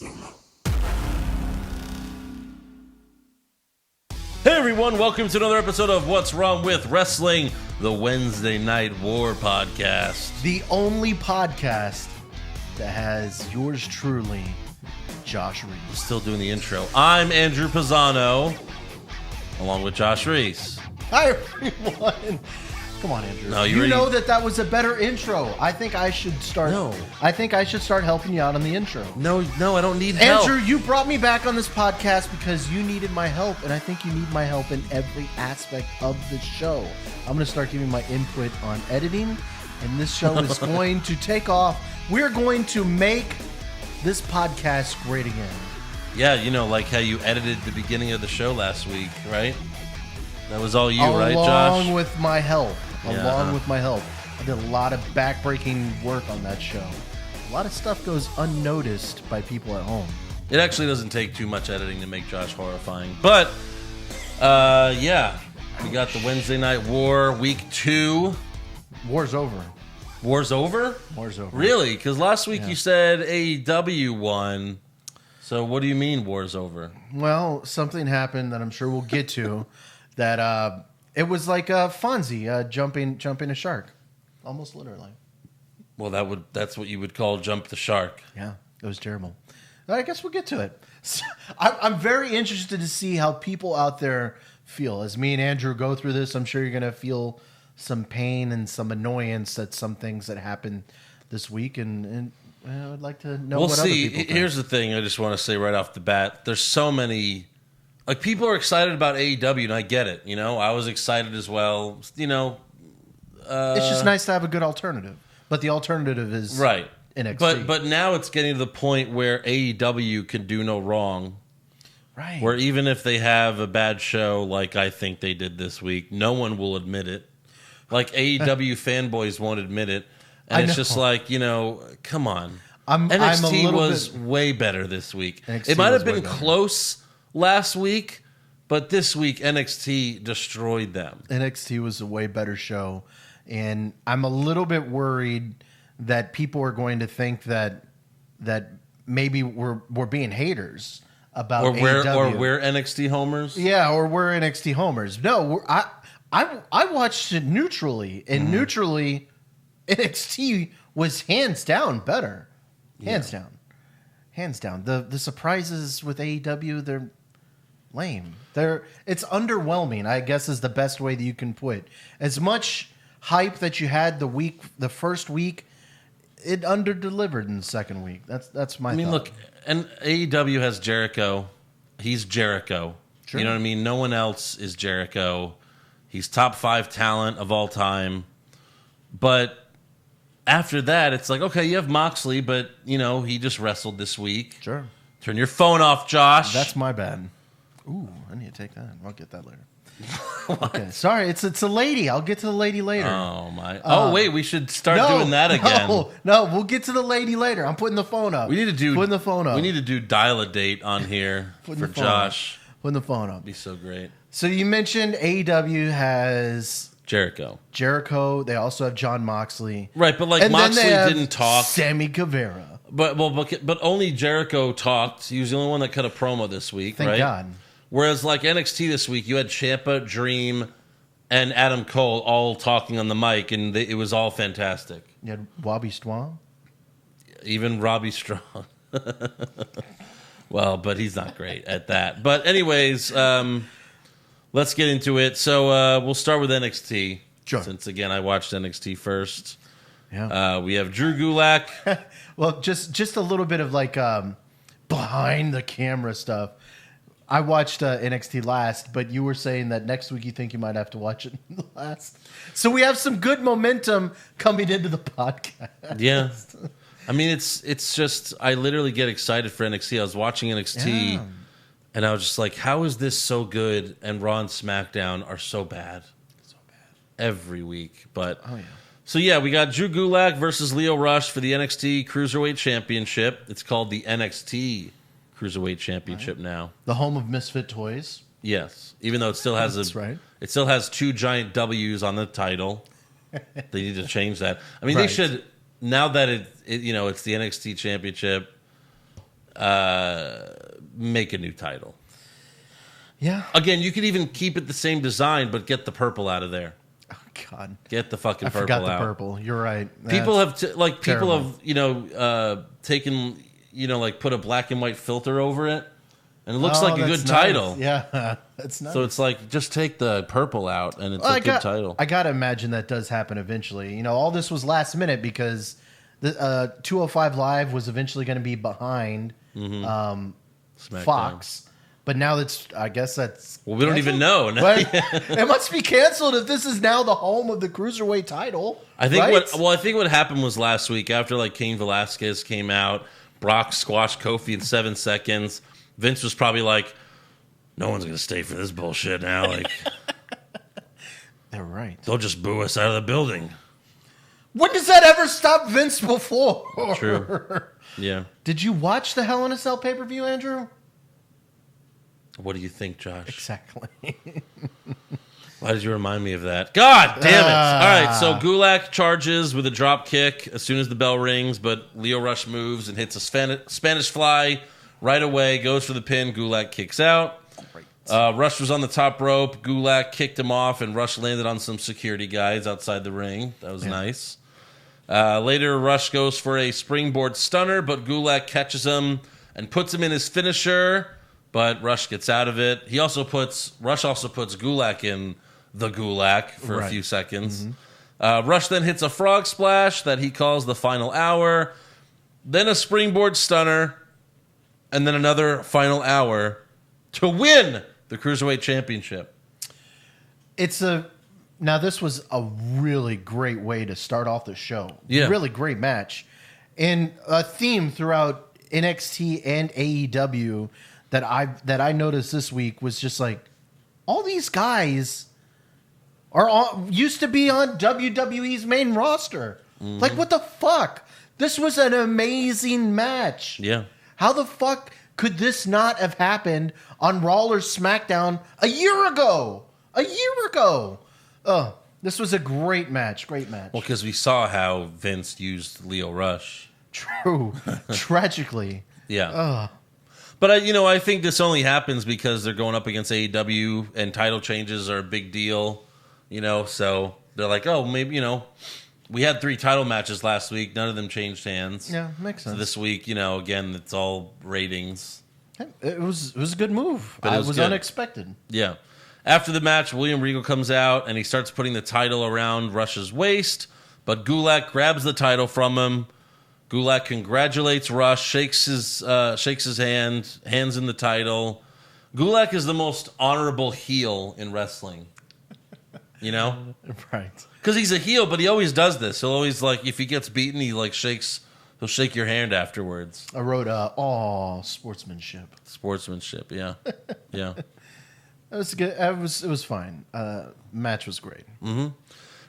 Hey everyone, welcome to another episode of What's Wrong with Wrestling, the Wednesday Night War podcast. The only podcast that has yours truly, Josh Reese. Still doing the intro. I'm Andrew Pisano, along with Josh Reese. Hi everyone. Come on, Andrew. No, you know that was a better intro. I think I should start. No. I think I should start helping you out on the intro. No, I don't need help. Andrew, you brought me back on this podcast because you needed my help, and I think you need my help in every aspect of the show. I'm going to start giving my input on editing, and this show is going to take off. We're going to make this podcast great again. Yeah, you know, like how you edited the beginning of the show last week, right? That was all you, right, Josh? Along with my help. Yeah. Along with my help. I did a lot of backbreaking work on that show. A lot of stuff goes unnoticed by people at home. It actually doesn't take too much editing to make Josh horrifying. But, yeah, we got the Wednesday Night War, week 2. War's over. War's over? War's over. Really? Because last week you said AEW won. So what do you mean war's over? Well, something happened that I'm sure we'll get to that it was like Fonzie jumping a shark. Almost literally. Well, that's what you would call jump the shark. Yeah, it was terrible. I guess we'll get to it. I'm very interested to see how people out there feel. As me and Andrew go through this, I'm sure you're going to feel some pain and some annoyance at some things that happened this week. And I'd like to know what other people think. Here's the thing I just want to say right off the bat. There's so many... Like, people are excited about AEW, and I get it. You know, I was excited as well. You know... it's just nice to have a good alternative. But the alternative is right. NXT. But now it's getting to the point where AEW can do no wrong. Right. Where even if they have a bad show like I think they did this week, no one will admit it. Like AEW fanboys won't admit it. And it's just like, you know, come on. NXT was way better this week. NXT it might have been close last week, but this week NXT destroyed them. NXT was a way better show. And I'm a little bit worried that people are going to think that maybe we're being haters about AEW. Or we're NXT homers. Yeah, or we're NXT homers. No, I watched it neutrally, and neutrally, NXT was hands down better. Hands down. The surprises with AEW, they're lame. It's underwhelming, I guess, is the best way that you can put it. As much hype that you had the first week, it underdelivered in the second week. That's my thought. Look, and AEW has Jericho. He's Jericho. Sure. You know what I mean? No one else is Jericho. He's top 5 talent of all time. But after that, it's like, okay, you have Moxley, but, you know, he just wrestled this week. Sure. Turn your phone off, Josh. That's my bad. Ooh, I need to take that. I'll get that later. Okay, sorry, it's a lady. I'll get to the lady later. Oh my! Wait, we should start doing that again. No, we'll get to the lady later. I'm putting the phone up. We need to do putting the phone up. We need to do dial a date on here for Josh. Putting the phone up. It'd be so great. So you mentioned AEW has Jericho. They also have Jon Moxley. Right, but like and Moxley didn't talk. Sammy Guevara. But only Jericho talked. He was the only one that cut a promo this week. Thank right? God. Whereas like NXT this week, you had Ciampa, Dream, and Adam Cole all talking on the mic, and it was all fantastic. You had Bobby Strong. Even Robbie Strong. Well, but he's not great at that. But anyways, let's get into it. So we'll start with NXT. Sure. Since, again, I watched NXT first. Yeah. We have Drew Gulak. Well, just a little bit of like behind the camera stuff. I watched NXT last, but you were saying that next week you think you might have to watch it last. So we have some good momentum coming into the podcast. Yeah. I mean, it's just, I literally get excited for NXT. I was watching NXT, and I was just like, how is this so good? And Raw and SmackDown are so bad. So bad. Every week. But, so yeah, we got Drew Gulak versus Lio Rush for the NXT Cruiserweight Championship. It's called the NXT Cruiserweight Championship now. The home of misfit toys. Yes, even though it still has it still has 2 giant W's on the title. They need to change that. I mean, they should, now that it's the NXT Championship. make a new title. Yeah. Again, you could even keep it the same design, but get the purple out of there. Oh, God. Get the fucking I purple forgot out. the purple. You're right. People That's have people terrible. have taken like put a black and white filter over it, and it looks like a that's good nice. title. Yeah, that's nice. So it's like just take the purple out, and it's Well, a good title. I gotta imagine that does happen eventually. All this was last minute because the 205 Live was eventually going to be behind SmackDown. Fox, but now I guess that's Well, we don't even canceled? know. But it must be canceled if this is now the home of the cruiserweight title. I think right? I think what happened was last week after like Cain Velasquez came out, Brock squashed Kofi in 7 seconds. Vince was probably like, "No one's gonna stay for this bullshit now. Like, They're right. they'll just boo us out of the building." When does that ever stop Vince before? True. Yeah. Did you watch the Hell in a Cell pay-per-view, Andrew? What do you think, Josh? Exactly. Why did you remind me of that? God damn it! All right, so Gulak charges with a drop kick as soon as the bell rings, but Lio Rush moves and hits a Spanish fly right away. Goes for the pin. Gulak kicks out. Rush was on the top rope. Gulak kicked him off, and Rush landed on some security guys outside the ring. That was nice. Later, Rush goes for a springboard stunner, but Gulak catches him and puts him in his finisher. But Rush gets out of it. Rush also puts Gulak in the Gulak for a few seconds. Rush then hits a frog splash that he calls the final hour. Then a springboard stunner, and then another final hour to win the Cruiserweight Championship. Now this was a really great way to start off the show. Yeah. Really great match. And a theme throughout NXT and AEW that I noticed this week was just like all these guys used to be on WWE's main roster. Like what the fuck? This was an amazing match. Yeah. How the fuck could this not have happened on Raw or SmackDown a year ago? A year ago. Oh, this was a great match. Great match. Well, because we saw how Vince used Lio Rush. True. Tragically. Yeah. But I think this only happens because they're going up against AEW and title changes are a big deal. So they're like, oh, maybe, we had 3 title matches last week. None of them changed hands. Yeah, makes sense. So this week, again, it's all ratings. It was a good move. But it it was good. unexpected. Yeah. After the match, William Regal comes out and he starts putting the title around Rush's waist, but Gulak grabs the title from him. Gulak congratulates Rush, shakes his hand, hands in the title. Gulak is the most honorable heel in wrestling. Right. Because he's a heel, but he always does this. He'll always if he gets beaten, he'll shake your hand afterwards. I wrote sportsmanship. Sportsmanship, yeah. Yeah. It was good. It was fine. Match was great.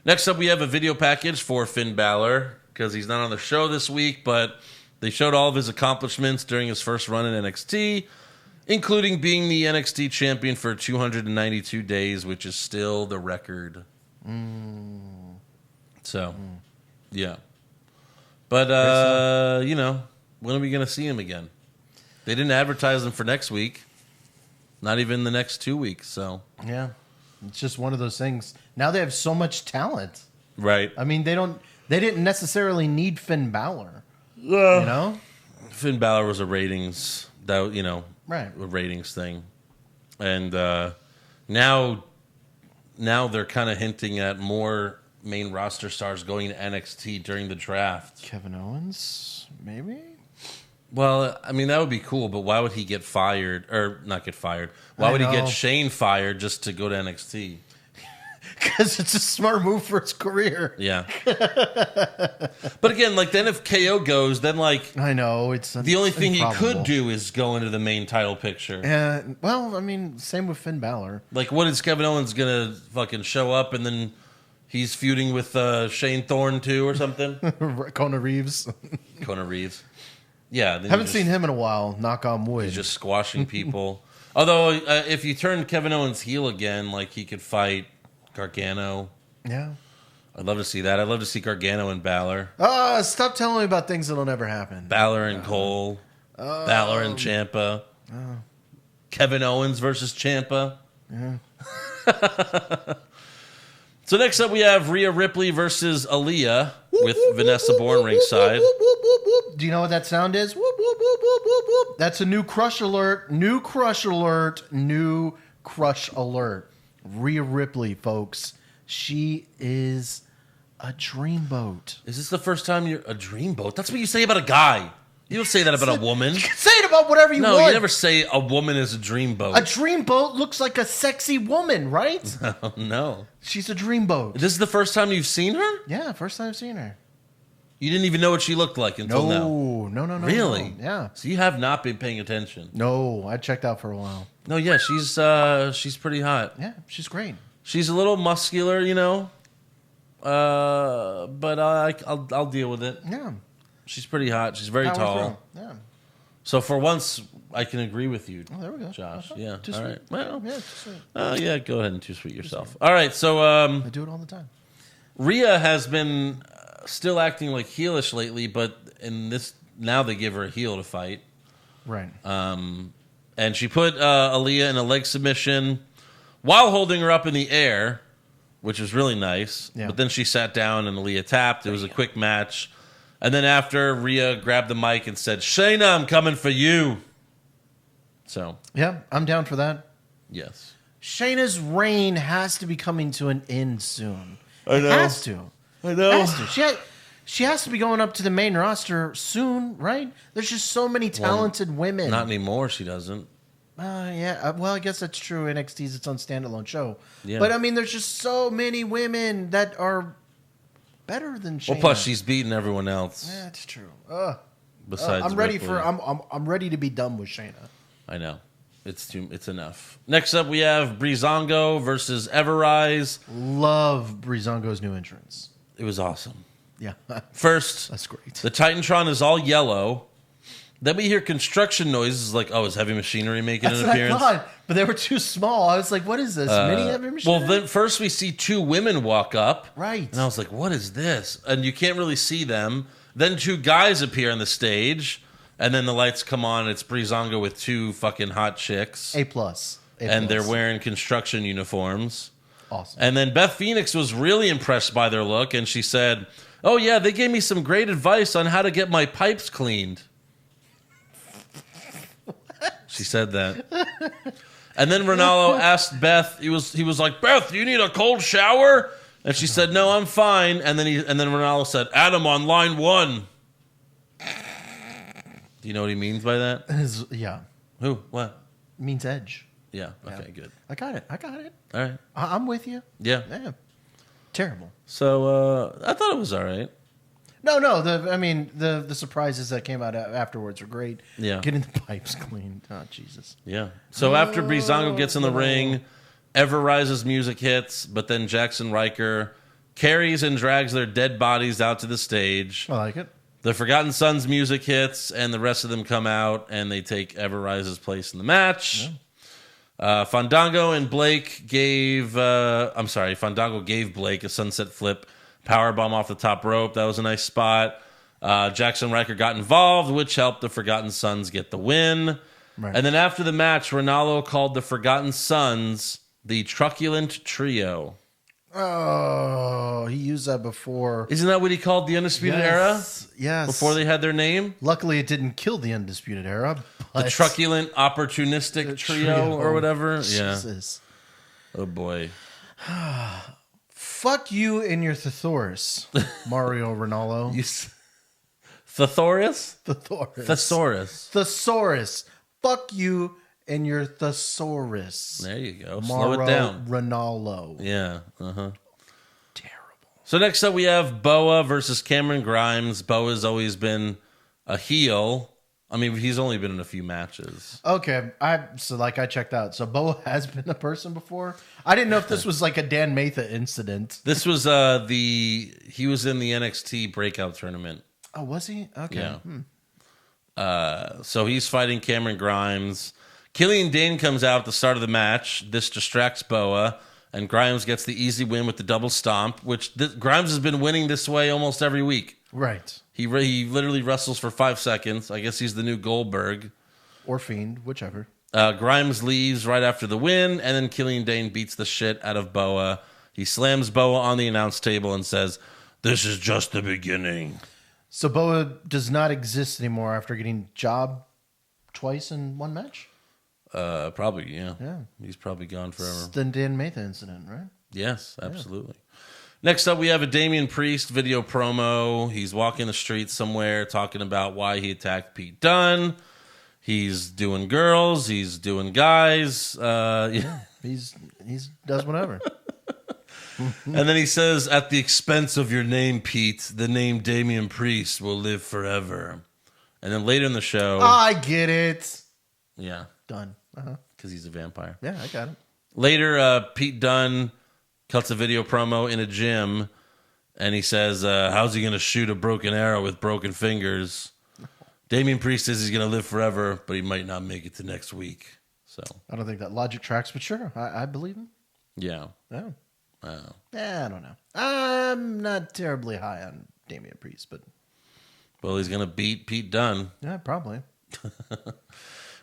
Next up, we have a video package for Finn Balor because he's not on the show this week, but they showed all of his accomplishments during his first run in NXT, including being the NXT champion for 292 days, which is still the record. So, yeah. But, when are we going to see him again? They didn't advertise him for next week. Not even the next 2 weeks, so. Yeah. It's just one of those things. Now they have so much talent. Right. I mean, they didn't necessarily need Finn Balor. Yeah. Finn Balor was a ratings, Right. a ratings thing. And now they're kind of hinting at more main roster stars going to NXT during the draft. Kevin Owens, maybe? Well, I mean, that would be cool, but why would he get fired? Or not get fired. Why would he get Shane fired just to go to NXT? Because it's a smart move for his career. Yeah. But again, then if KO goes, then I know it's the only thing improbable. he could do is go into the main title picture. Well, I mean, same with Finn Balor. What is Kevin Owens gonna fucking show up and then he's feuding with Shane Thorne too or something? Kona Reeves. Kona Reeves. Yeah. Haven't seen him in a while. Knock on wood. He's just squashing people. Although if you turn Kevin Owens heel again, he could fight Gargano. Yeah. I'd love to see that. I'd love to see Gargano and Balor. Stop telling me about things that'll never happen. Balor and Cole. Balor and Ciampa. Kevin Owens versus Ciampa. So next up we have Rhea Ripley versus Aaliyah with Vanessa Bourne ringside. Do you know what that sound is? That's a new crush alert. New crush alert. New crush alert. Rhea Ripley, folks. She is a dreamboat. Is this the first time you're a dreamboat? That's what you say about a guy. You don't say that about a woman. You can say it about whatever you want. No, you never say a woman is a dreamboat. A dreamboat looks like a sexy woman, right? Oh, no. She's a dreamboat. This is the first time you've seen her? Yeah, first time I've seen her. You didn't even know what she looked like until now. No. Really? No. Yeah. So you have not been paying attention. No, I checked out for a while. No, yeah, she's pretty hot. Yeah, she's great. She's a little muscular, you know. But I'll deal with it. Yeah. She's pretty hot. She's very Power tall. through. Yeah. So for once, I can agree with you. Oh, there we go. Josh. Okay. Yeah. Too All sweet. right. Well, Yeah, too sweet. yeah. Go ahead and too sweet yourself. All right. So I do it all the time. Rhea has been still acting like heelish lately, but in this now they give her a heel to fight. Right. And she put Aaliyah in a leg submission while holding her up in the air, which was really nice. Yeah. But then she sat down and Aaliyah tapped. It was a quick match. And then after, Rhea grabbed the mic and said, "Shayna, I'm coming for you." So, Yeah, I'm down for that. yes. Shayna's reign has to be coming to an end soon. I know. It has to. I know. Has to. She has to be going up to the main roster soon, right? There's just so many talented women. Not anymore, she doesn't. Yeah. Well, I guess that's true. NXT is its own standalone show. Yeah. But I mean, there's just so many women that are better than Shayna. Well, plus she's beaten everyone else Yeah, it's true. besides I'm ready Ripley. for. I'm ready to be done with Shayna. I know. It's enough. Next up, we have Breezango versus Everrise. Love Breezango's new entrance. It was awesome. Yeah, First, that's great. the Titantron is all yellow. Then we hear construction noises like, oh, is Heavy Machinery making That's an what appearance? I thought, but they were too small. I was like, "What is this? Mini heavy machine?" Well, then first we see two women walk up. Right. And I was like, what is this? And you can't really see them. Then two guys appear on the stage. And then the lights come on. And it's Breezango with two fucking hot chicks. A plus. And they're wearing construction uniforms. awesome. And then Beth Phoenix was really impressed by their look. And she said, "Oh, yeah, they gave me some great advice on how to get my pipes cleaned." She said that. And then Ronaldo asked Beth, he was like, "Beth, do you need a cold shower?" And she said, "No, I'm fine." And then Ronaldo said, "Adam on line 1." Do you know what he means by that? Yeah, Who? What? means edge. Yeah. Okay, good. I got it. All right. I'm with you. Yeah. Yeah. Terrible. So I thought it was all right. No. The surprises that came out afterwards were great. Yeah. Getting the pipes cleaned. Oh, Jesus. Yeah. So after Breezango gets in the ring, Everrise's music hits, but then Jackson Riker carries and drags their dead bodies out to the stage. I like it. The Forgotten Sons music hits, and the rest of them come out, and they take Everrise's place in the match. Yeah. Fandango gave Blake a sunset flip powerbomb off the top rope. That was a nice spot. Jackson Riker got involved, which helped the Forgotten Sons get the win. Right. And then after the match, Ronaldo called the Forgotten Sons the Truculent Trio. Oh, he used that before. Isn't that what he called the Undisputed Era? Yes. Before they had their name? Luckily, it didn't kill the Undisputed Era. The But Truculent Opportunistic Trio or whatever? Jesus. Yeah. Oh, boy. Fuck you and your thesaurus, Mario Ronaldo. Thesaurus? Thesaurus. Thesaurus. Thesaurus. Fuck you and your thesaurus. There you go. Slow Mauro it down. Ronaldo. Yeah. Uh-huh. Terrible. So next up we have Boa versus Cameron Grimes. Boa's always been a heel. I mean, he's only been in a few matches. Okay, I checked out. So Boa has been a person before. I didn't know if this was like a Dan Matha incident. This was he was in the NXT breakout tournament. Oh, was he? Okay. Yeah. So he's fighting Cameron Grimes. Killian Dane comes out at the start of the match. This distracts Boa, and Grimes gets the easy win with the double stomp, which Grimes has been winning this way almost every week. Right. He literally wrestles for 5 seconds. I guess he's the new Goldberg. Or Fiend, whichever. Grimes leaves right after the win, and then Killian Dane beats the shit out of Boa. He slams Boa on the announce table and says, "This is just the beginning." So Boa does not exist anymore after getting jobbed twice in one match? Probably, yeah. Yeah. He's probably gone forever. It's the Dan Matha incident, right? Yes, absolutely. Next up, we have a Damian Priest video promo. He's walking the streets somewhere talking about why he attacked Pete Dunne. He's doing girls. He's doing guys. Yeah. He's does whatever. And then he says, "At the expense of your name, Pete, the name Damian Priest will live forever." And then later in the show... I get it. Yeah, Done. because he's a vampire. Yeah, I got it. Later, Pete Dunne cuts a video promo in a gym, and he says, how's he going to shoot a broken arrow with broken fingers? Damian Priest says he's going to live forever, but he might not make it to next week. So I don't think that logic tracks, but sure, I believe him. yeah. Yeah. Wow. I don't know. I'm not terribly high on Damian Priest, but Well, he's going to beat Pete Dunne. yeah, probably.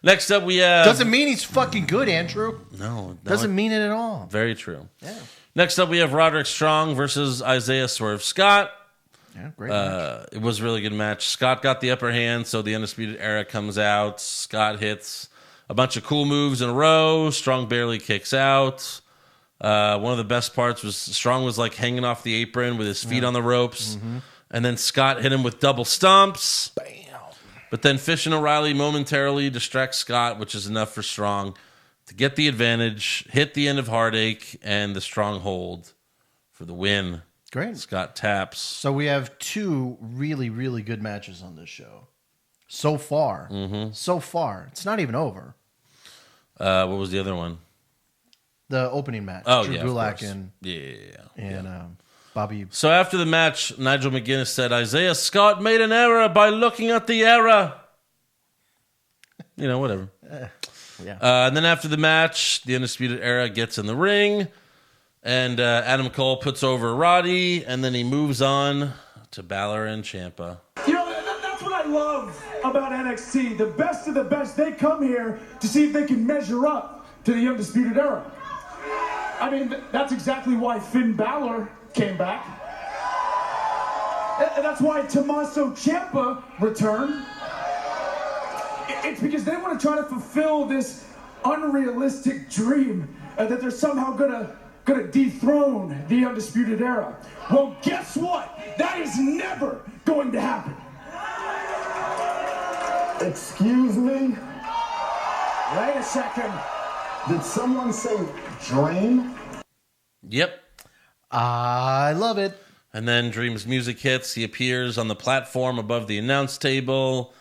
Next up, we have... Doesn't mean he's fucking good, Andrew. No. Doesn't mean it at all. Very true. Yeah. Next up, we have Roderick Strong versus Isaiah Swerve Scott. Yeah, great match. It was a really good match. Scott got the upper hand, so the Undisputed Era comes out. Scott hits a bunch of cool moves in a row. Strong barely kicks out. One of the best parts was Strong was like hanging off the apron with his feet on the ropes. Mm-hmm. And then Scott hit him with double stomps. Bam. But then Fish and O'Reilly momentarily distract Scott, which is enough for Strong to get the advantage, hit the end of Heartache, and the Stronghold for the win. Great. Scott taps. So we have two really, really good matches on this show. So far. Mm-hmm. So far. It's not even over. What was the other one? The opening match. Oh, Drew yeah, Gulak of course. and Bobby. So after the match, Nigel McGuinness said, Isaiah Scott made an error by looking at the error. You know, whatever. Yeah. And then after the match, the Undisputed Era gets in the ring, and Adam Cole puts over Roddy, and then he moves on to Balor and Ciampa. You know, that's what I love about NXT. The best of the best, they come here to see if they can measure up to the Undisputed Era. I mean, that's exactly why Finn Balor came back. And that's why Tommaso Ciampa returned. It's because they want to try to fulfill this unrealistic dream that they're somehow gonna dethrone the Undisputed Era. Well, guess what? That is never going to happen. Excuse me? Wait a second. Did someone say dream? Yep. I love it. And then Dream's music hits. He appears on the platform above the announce table,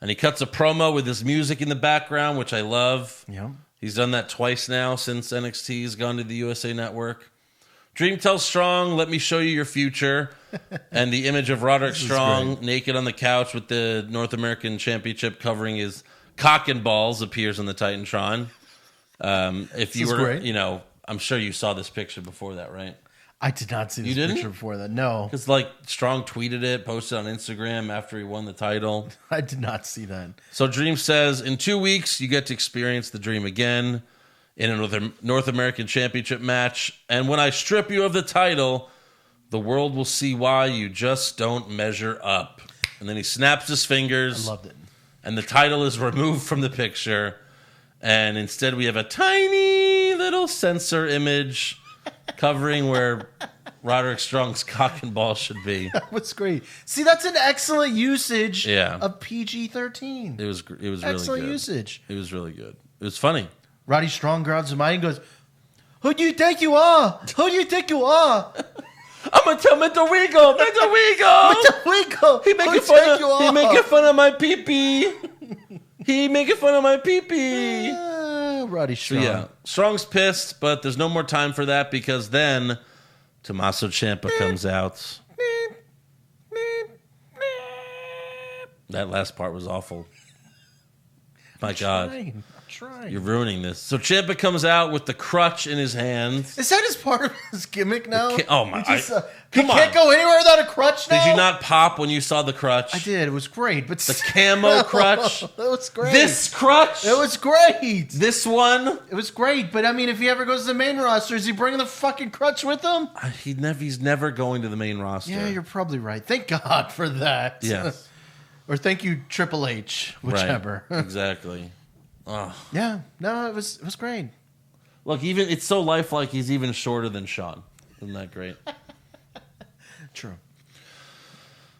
and he cuts a promo with his music in the background, which I love. Yeah. He's done that twice now since NXT's gone to the USA Network. Dream tells Strong, "Let me show you your future." And the image of Roderick Strong naked on the couch with the North American Championship covering his cock and balls appears on the Titantron. If you were, great. you know, I'm sure you saw this picture before that, right? I did not see this didn't? picture before that. No, Because like Strong tweeted it, posted on Instagram after he won the title. I did not see that. So Dream says, in 2 weeks, you get to experience the Dream again in a North American Championship match. And when I strip you of the title, the world will see why you just don't measure up. And then he snaps his fingers. I loved it. And the title is removed from the picture. And instead we have a tiny little censor image covering where Roderick Strong's cock and ball should be. That was great. See, that's an excellent usage Yeah. of PG-13. It was really Excellent good. usage. It was really good. It was funny. Roddy Strong grabs him and goes, "Who do you think you are? Who do you think you are?" I'm gonna tell Mr. Wigo. Mr. Wigo. Wigo. He making fun of my pee-pee. He making fun of my pee-pee. Roddy Strong. Yeah, Strong's pissed, but there's no more time for that because then Tommaso Ciampa comes out. That last part was awful. My God. I'm trying. You're ruining this. So Ciampa comes out with the crutch in his hand. Is that his part of his gimmick now? Oh, my- He just, come he can't on. go anywhere without a crutch now? Did you not pop when you saw the crutch? I did. It was great. But The camo crutch. It was great. This crutch? It was great. This one? It was great. But I mean, if he ever goes to the main roster, is he bringing the fucking crutch with him? He's never going to the main roster. Yeah, you're probably right. Thank God for that. Yes. Or thank you, Triple H, whichever. Right. Exactly. Oh. Yeah. No, it was great. Look, even it's so lifelike he's even shorter than Sean. Isn't that great? True.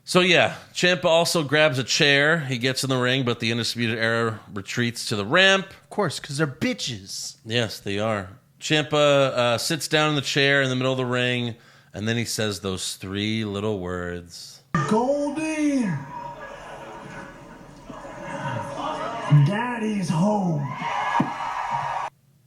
So yeah, Ciampa also grabs a chair. He gets in the ring, but the Undisputed Era retreats to the ramp. Of course, because they're bitches. Yes, they are. Ciampa sits down in the chair in the middle of the ring, and then he says those three little words. Goldie, Daddy's home.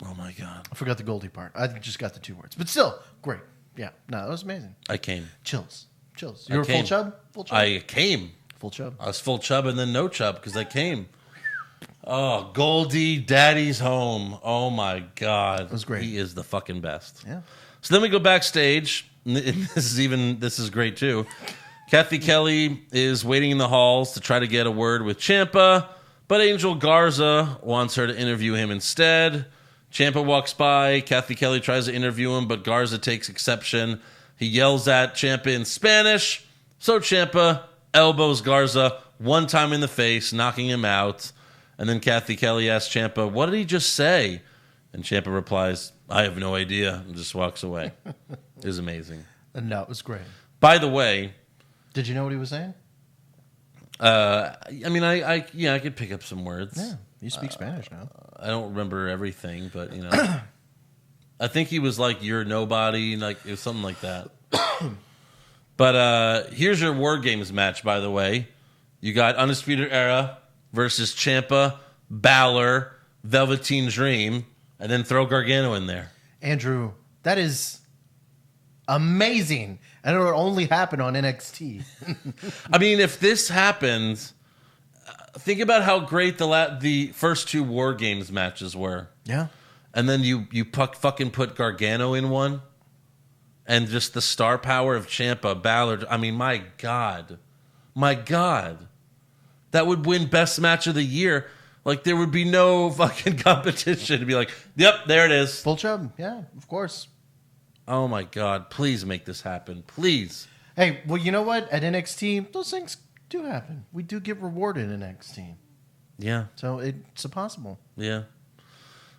Oh my God. I forgot the Goldie part. I just got the two words. But still, great. Yeah. No, that was amazing. I came. Chills. Chills. I You were full came. chub? Full chub? I came. Full chub. I was full chub and then no chub because I came. Oh, Goldie, Daddy's home. Oh my God. It was great. He is the fucking best. Yeah. So then we go backstage. And this is great too. Kathy Kelly is waiting in the halls to try to get a word with Ciampa, but Angel Garza wants her to interview him instead. Ciampa walks by. Kathy Kelly tries to interview him, but Garza takes exception. He yells at Ciampa in Spanish. So Ciampa elbows Garza one time in the face, knocking him out. And then Kathy Kelly asks Ciampa, "What did he just say?" And Ciampa replies, "I have no idea," and just walks away. It was amazing. No, it was great. By the way, Did you know what he was saying? I mean, I could pick up some words. Yeah. You speak Spanish now. I don't remember everything, but you know, I think he was like, "You're nobody," like it was something like that. But here's your War Games match, by the way. You got Undisputed Era versus Ciampa, Balor, Velveteen Dream, and then throw Gargano in there. Andrew, that is amazing. And it would only happen on NXT. I mean, if this happens, think about how great the first two War Games matches were. Yeah. And then you fucking put Gargano in one. And just the star power of Ciampa, Balor. I mean, my God. My God. That would win Best Match of the Year. Like, there would be no fucking competition. To be like, yep, there it is. Full chub. Yeah, of course. Oh, my God. Please make this happen. Please. Hey, well, you know what? At NXT, those things do happen. We do get rewarded in NXT. Yeah. So it's possible. Yeah.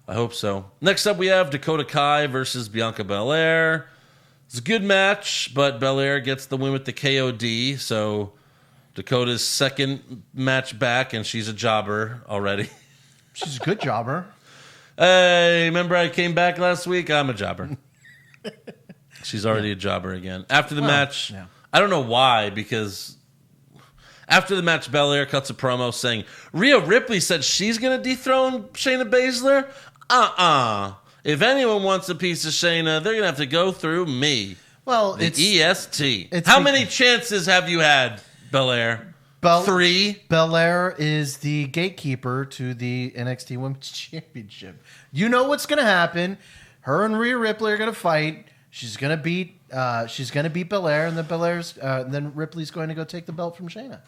I hope so. Next up, we have Dakota Kai versus Bianca Belair. It's a good match, but Belair gets the win with the KOD. So Dakota's second match back, and she's a jobber already. She's a good jobber. Hey, remember I came back last week? I'm a jobber. She's already a jobber again. After the match, yeah. I don't know why, because after the match, Belair cuts a promo saying, Rhea Ripley said she's going to dethrone Shayna Baszler? If anyone wants a piece of Shayna, they're going to have to go through me. Well, The it's EST. it's How be- many chances have you had, Belair? 3? Belair is the gatekeeper to the NXT Women's Championship. You know what's going to happen. Her and Rhea Ripley are going to fight. She's going to beat Belair, and then Ripley's going to go take the belt from Shayna.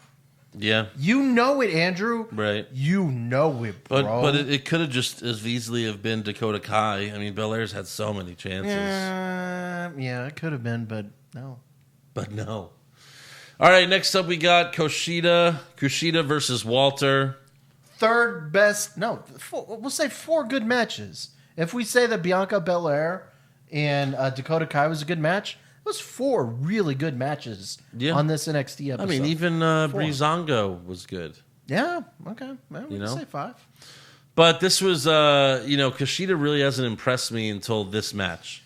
Yeah. You know it, Andrew. Right. You know it, bro. But it could have just as easily have been Dakota Kai. I mean, Belair's had so many chances. Yeah, it could have been, but no. But no. All right, next up we got Kushida versus Walter. Third best. No, we'll say 4 good matches. If we say that Bianca Belair and Dakota Kai was a good match, it was 4 really good matches on this NXT episode. I mean, even Breezango was good. Yeah, okay. Well, we can say 5. But this was, Kushida really hasn't impressed me until this match.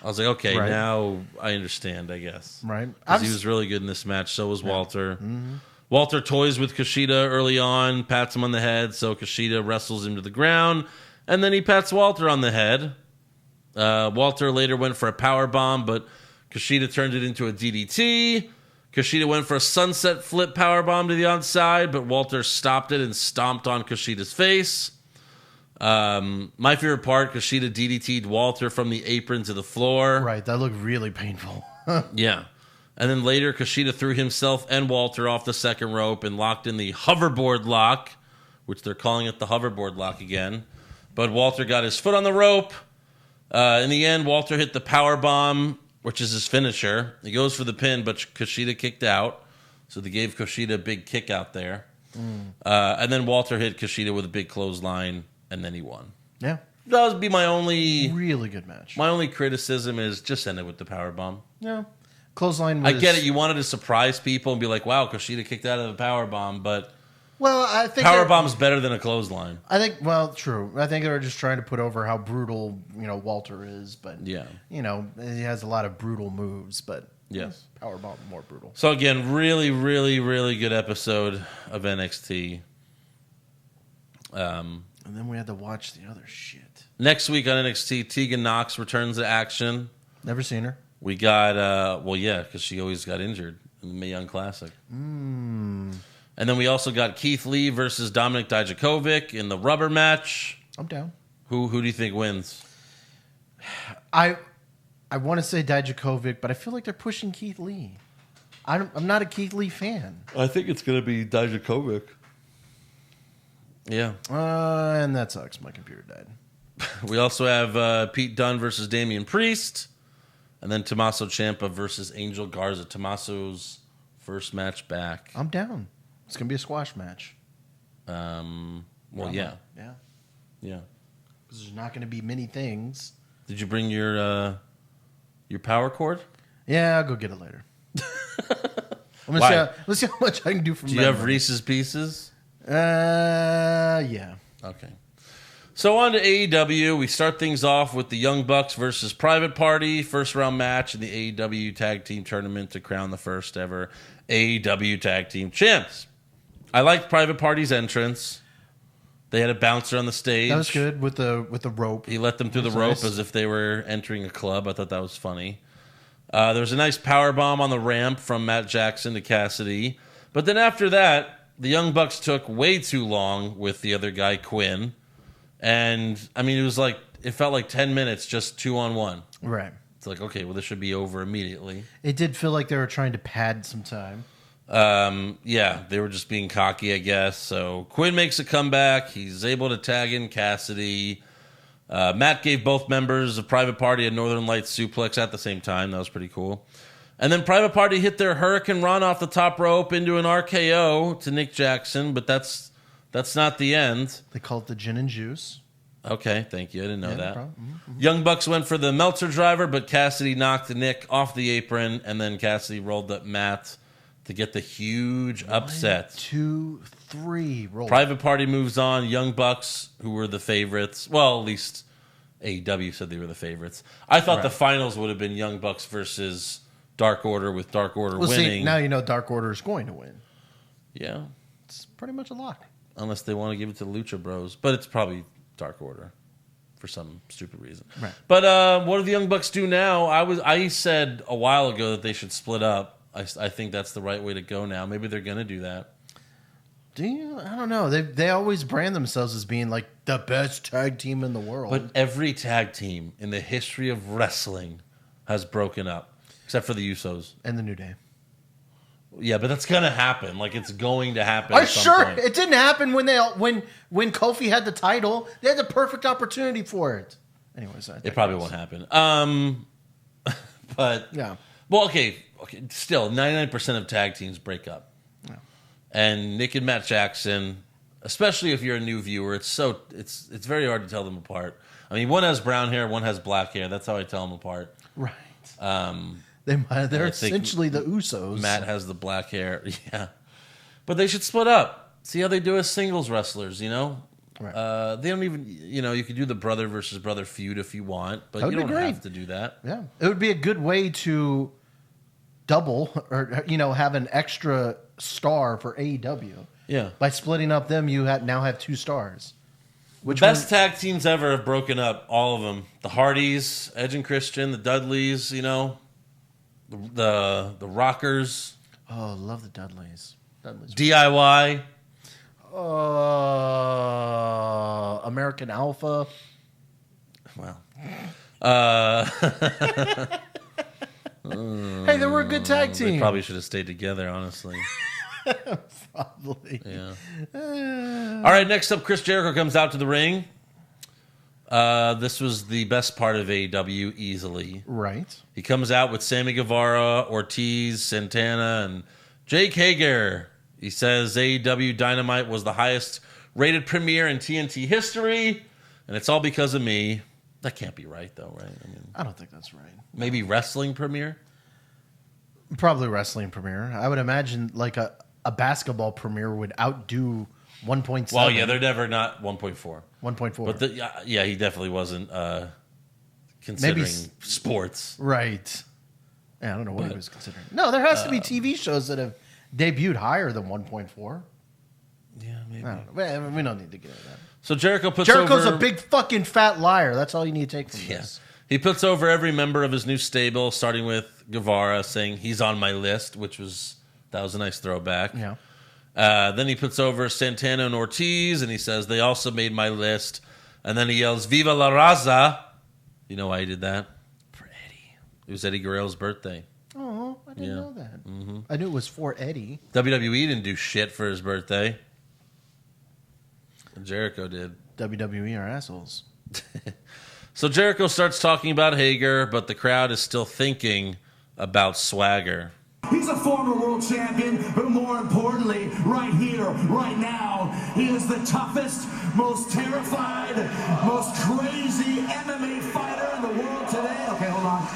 I was like, okay, Right. now I understand, I guess. Right. 'Cause he was really good in this match. So was Walter. Mm-hmm. Walter toys with Kushida early on, pats him on the head, so Kushida wrestles him to the ground, and then he pats Walter on the head. Walter later went for a power bomb, but Kushida turned it into a DDT. Kushida went for a sunset flip powerbomb to the outside, but Walter stopped it and stomped on Kushida's face. My favorite part, Kushida DDT'd Walter from the apron to the floor. Right, that looked really painful. Yeah. And then later, Kushida threw himself and Walter off the second rope and locked in the hoverboard lock, which they're calling it the hoverboard lock again. But Walter got his foot on the rope. In the end, Walter hit the power bomb, which is his finisher. He goes for the pin, but Kushida kicked out. So they gave Kushida a big kick out there. And then Walter hit Kushida with a big clothesline, and then he won. Yeah. That would be my only Really good match. my only criticism is just end it with the power bomb. Yeah. Clothesline was... I get it. You wanted to surprise people and be like, "Wow, Kushida kicked out of the power bomb," but Well, I think... power bomb's better than a clothesline. I think, well, true. I think they were just trying to put over how brutal, Walter is. But, Yeah. he has a lot of brutal moves. But Yes. Powerbomb more brutal. So again, really, really, really good episode of NXT. And then we had to watch the other shit. Next week on NXT, Tegan Knox returns to action. Never seen her. We got, because she always got injured in the Mae Young Classic. And then we also got Keith Lee versus Dominik Dijakovic in the rubber match. I'm down. Who do you think wins? I want to say Dijakovic, but I feel like they're pushing Keith Lee. I'm not a Keith Lee fan. I think it's going to be Dijakovic. Yeah. And that sucks. My computer died. We also have Pete Dunne versus Damian Priest. And then Tommaso Ciampa versus Angel Garza. Tommaso's first match back. I'm down. It's going to be a squash match. Yeah. Yeah. Yeah. Because there's not going to be many things. Did you bring your power cord? Yeah, I'll go get it later. Why? Let's see how much I can do from Do you have Reese's Pieces? Yeah. Okay. So on to AEW. We start things off with the Young Bucks versus Private Party. First round match in the AEW Tag Team Tournament to crown the first ever AEW Tag Team Champs. I liked Private Party's entrance. They had a bouncer on the stage. That was good with the rope. He let them through the That rope was as if they were entering a club. I thought that was funny. There was a nice power bomb on the ramp from Matt Jackson to Cassidy. But then after that, the Young Bucks took way too long with the other guy, Quinn. And, I mean, it felt like 10 minutes just 2-on-1. Right. It's like, okay, well, this should be over immediately. It did feel like they were trying to pad some time. Yeah, they were just being cocky, I guess. So Quinn makes a comeback. He's able to tag in Cassidy. Matt gave both members of Private Party a Northern Lights suplex at the same time. That was pretty cool. And then Private Party hit their Hurricane Run off the top rope into an RKO to Nick Jackson, but that's not the end. They call it the gin and juice. Okay, thank you. I didn't know Yeah, no that. problem. Mm-hmm. Young Bucks went for the Meltzer driver, but Cassidy knocked Nick off the apron, and then Cassidy rolled up Matt to get the huge upset. 1, 2, 3. Roll. Private Party moves on. Young Bucks, who were the favorites. Well, at least AEW said they were the favorites. I thought Right. the finals would have been Young Bucks versus Dark Order, with Dark Order winning. See, now you know Dark Order is going to win. Yeah, It's pretty much a lock. unless they want to give it to the Lucha Bros. But it's probably Dark Order for some stupid reason. Right. But what do the Young Bucks do now? I said a while ago that they should split up. I think that's the right way to go now. Maybe they're going to do that. I don't know. They always brand themselves as being like the best tag team in the world. But every tag team in the history of wrestling has broken up, except for the Usos. and the New Day. Yeah, but that's going to happen. Like, it's going to happen Are at some sure point. it didn't happen when when Kofi had the title. They had the perfect opportunity for it. Anyways, It probably won't happen. But Yeah. well, okay. Still, 99% of tag teams break up. Yeah. And Nick and Matt Jackson, especially if you're a new viewer, it's very hard to tell them apart. I mean, one has brown hair, one has black hair. That's how I tell them apart. Right. I They're think essentially the Usos. Matt has the black hair. Yeah. But they should split up. See how they do as singles wrestlers, you know? Right. They don't even, you could do the brother versus brother feud if you want, but That you would be don't great. have to do that. Yeah. It would be a good way to double or have an extra star for AEW. Yeah. By splitting up them, you now have 2 stars. Which Best tag teams ever have broken up, all of them. The Hardys, Edge and Christian, the Dudleys, the Rockers. Oh, love the Dudleys. DIY. American Alpha. Well, Hey, they were a good tag they team. probably should have stayed together, honestly. Probably. Yeah. All right, next up, Chris Jericho comes out to the ring. This was the best part of AEW, easily. Right. He comes out with Sammy Guevara, Ortiz, Santana, and Jake Hager. He says AEW Dynamite was the highest rated premiere in TNT history, and it's all because of me. That can't be right, though, right? I mean, I don't think that's right. maybe wrestling premiere? Probably wrestling premiere. I would imagine like a basketball premiere would outdo 1.7. Well, yeah, they're never not 1.4. 1.4. But yeah, he definitely wasn't considering sports. Right. Yeah, I don't know what he was considering. No, there has to be TV shows that have debuted higher than 1.4. Yeah, maybe. I don't know. Well, we don't need to get into that. So Jericho's Jericho's a big fucking fat liar. That's all you need to take from this. He puts over every member of his new stable, starting with Guevara, saying he's on my list, that was a nice throwback. Yeah. Then he puts over Santana and Ortiz, and he says they also made my list. And then he yells, "Viva la Raza!" You know why he did that? For Eddie. It was Eddie Guerrero's birthday. Oh, I didn't know that. Mm-hmm. I knew it was for Eddie. WWE didn't do shit for his birthday. Jericho did. WWE are assholes. So Jericho starts talking about Hager, but the crowd is still thinking about Swagger. He's a former world champion, but more importantly, right here, right now, he is the toughest, most terrified, most crazy MMA fighter in the world today. Okay, hold on.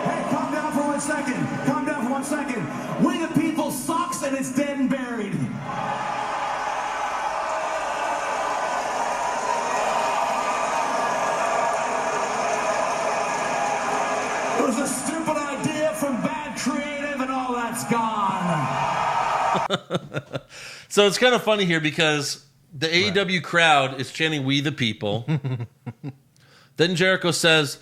Hey, calm down for 1 second. Calm down for 1 second. We the people sucks and it's dead and buried. It was a stupid idea from bad creative and all that's gone. So it's kind of funny here because the AEW crowd is chanting "We the People." Then Jericho says,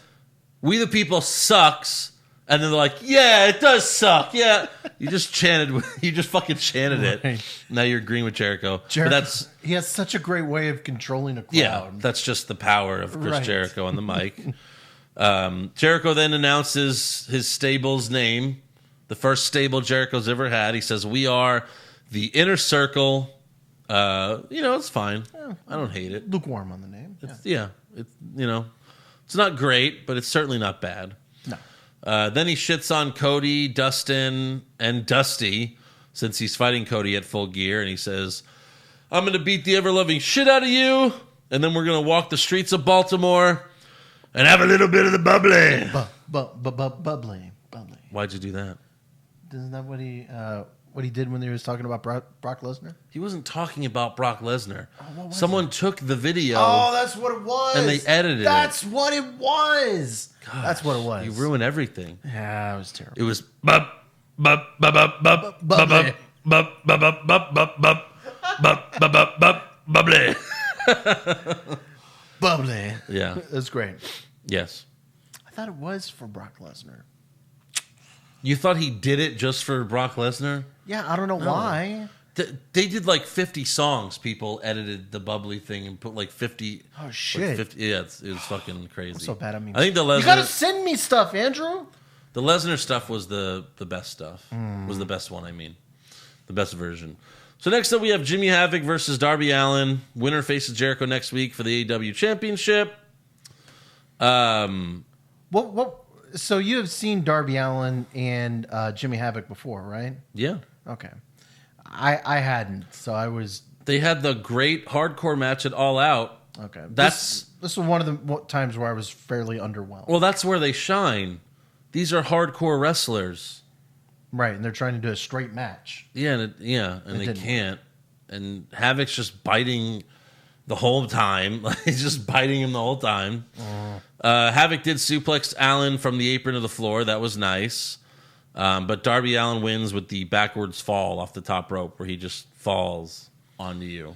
"We the People sucks," and then they're like, "Yeah, it does suck." Yeah, you just fucking chanted it. Right. Now you're agreeing with Jericho. Jericho, But he has such a great way of controlling a crowd. yeah, that's just the power of Chris Right. Jericho on the mic. Jericho then announces his stable's name, the first stable Jericho's ever had. He says, "We are the Inner Circle." It's fine. I don't hate it. Lukewarm on the name. It's not great, but it's certainly not bad. No. Then he shits on Cody, Dustin, and Dusty since he's fighting Cody at Full Gear, and he says, "I'm going to beat the ever-loving shit out of you, and then we're going to walk the streets of Baltimore and have a little bit of the bubbly." Bubbly. Why'd you do that? Isn't that what he did when he was talking about Brock Lesnar? He wasn't talking about Brock Lesnar. Someone took the video. Oh, that's what it was. And they edited it. That's what it was. That's what it was. You ruined everything. Yeah, it was terrible. It was bub bub bub bub bub bub bub bub bub bub bub bub bub bub bub bub bubbly. Bubbly. Yeah. That's great. Yes. I thought it was for Brock Lesnar. You thought he did it just for Brock Lesnar? Yeah, I don't know why. They did like 50 songs. People edited the bubbly thing and put like 50. Oh, shit. 50, yeah, it was fucking crazy. I'm so bad. I mean, I think the you gotta Lesnar, send me stuff, Andrew. the Lesnar stuff was the best stuff. Was the best one. I mean, the best version. So next up we have Jimmy Havoc versus Darby Allin. Winner faces Jericho next week for the AEW Championship. What? So you have seen Darby Allin and Jimmy Havoc before, right? Yeah. Okay. I hadn't, so I was They had the great hardcore match at All Out. okay. That's this was one of the times where I was fairly underwhelmed. well, that's where they shine. These are hardcore wrestlers. Right, and they're trying to do a straight match. Yeah, and they didn't can't. And Havoc's just biting the whole time. He's just biting him the whole time. Havoc did suplex Allin from the apron to the floor. That was nice. But Darby Allin wins with the backwards fall off the top rope where he just falls onto you.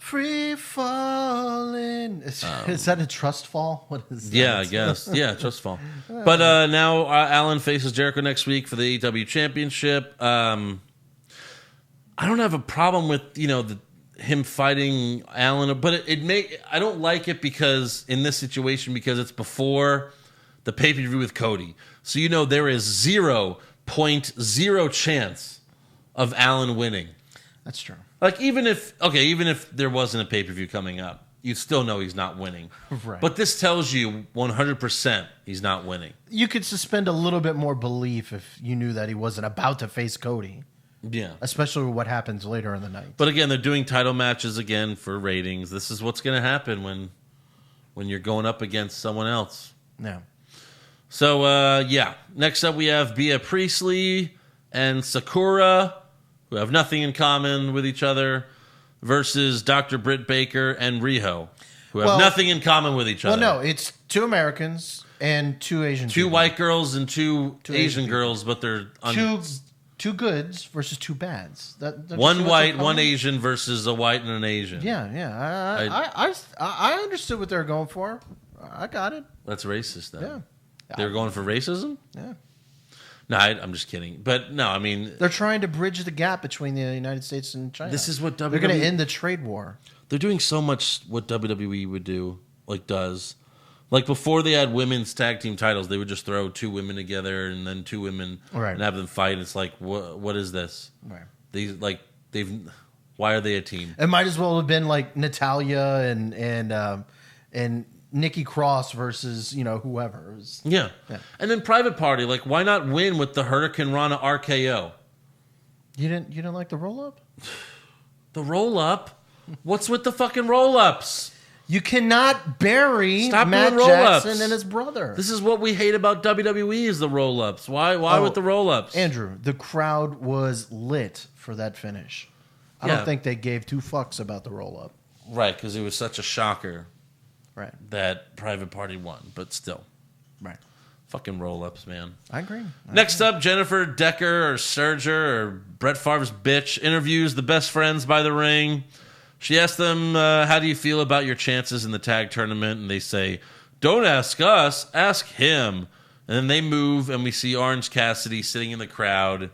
Free falling. Is that a trust fall? What is that? Yeah, I guess. Yeah, trust fall. But now Allen faces Jericho next week for the AEW Championship. I don't have a problem with him fighting Allen, but I don't like it because in this situation because it's before the pay-per-view with Cody, so there is 0.0 chance of Allen winning. That's true. Like even if there wasn't a pay-per-view coming up, you'd still know he's not winning. Right. But this tells you 100% he's not winning. You could suspend a little bit more belief if you knew that he wasn't about to face Cody. Yeah. Especially what happens later in the night. But again, they're doing title matches again for ratings. This is what's going to happen when you're going up against someone else. Yeah. So, next up we have Bea Priestley and Sakura, who have nothing in common with each other, versus Dr. Britt Baker and Riho, who have nothing in common with each other. Well, no, it's 2 Americans and 2 Asian Two people. white girls and two Asian Asian girls, but they're... Two goods versus 2 bads. One white, one Asian versus a white and an Asian. Yeah. I understood what they were going for. I got it. That's racist, then. Yeah. They were going for racism? Yeah. No, I'm just kidding. But no, I mean... They're trying to bridge the gap between the United States and China. This is what WWE... They're going to end the trade war. They're doing so much what WWE would do, does. Like before they had women's tag team titles, they would just throw 2 women together and then 2 women and have them fight. It's like, what is this? Right. Why are they a team? It might as well have been like Natalya and Nikki Cross versus whoever. Yeah. And then Private Party, why not win with the Hurricane Rana RKO? You didn't like the roll up? The roll up? What's with the fucking roll ups? You cannot bury Stop Matt doing roll-ups. Jackson and his brother. This is what we hate about WWE is the roll ups. Why with the roll ups? Andrew, the crowd was lit for that finish. I don't think they gave 2 fucks about the roll up. Right, because it was such a shocker. Right. That Private Party won, but still. Right. Fucking roll-ups, man. I agree. Next up, Jennifer Decker or Serger or Brett Favre's bitch interviews the best friends by the ring. She asks them, how do you feel about your chances in the tag tournament? And they say, don't ask us, ask him. And then they move, and we see Orange Cassidy sitting in the crowd,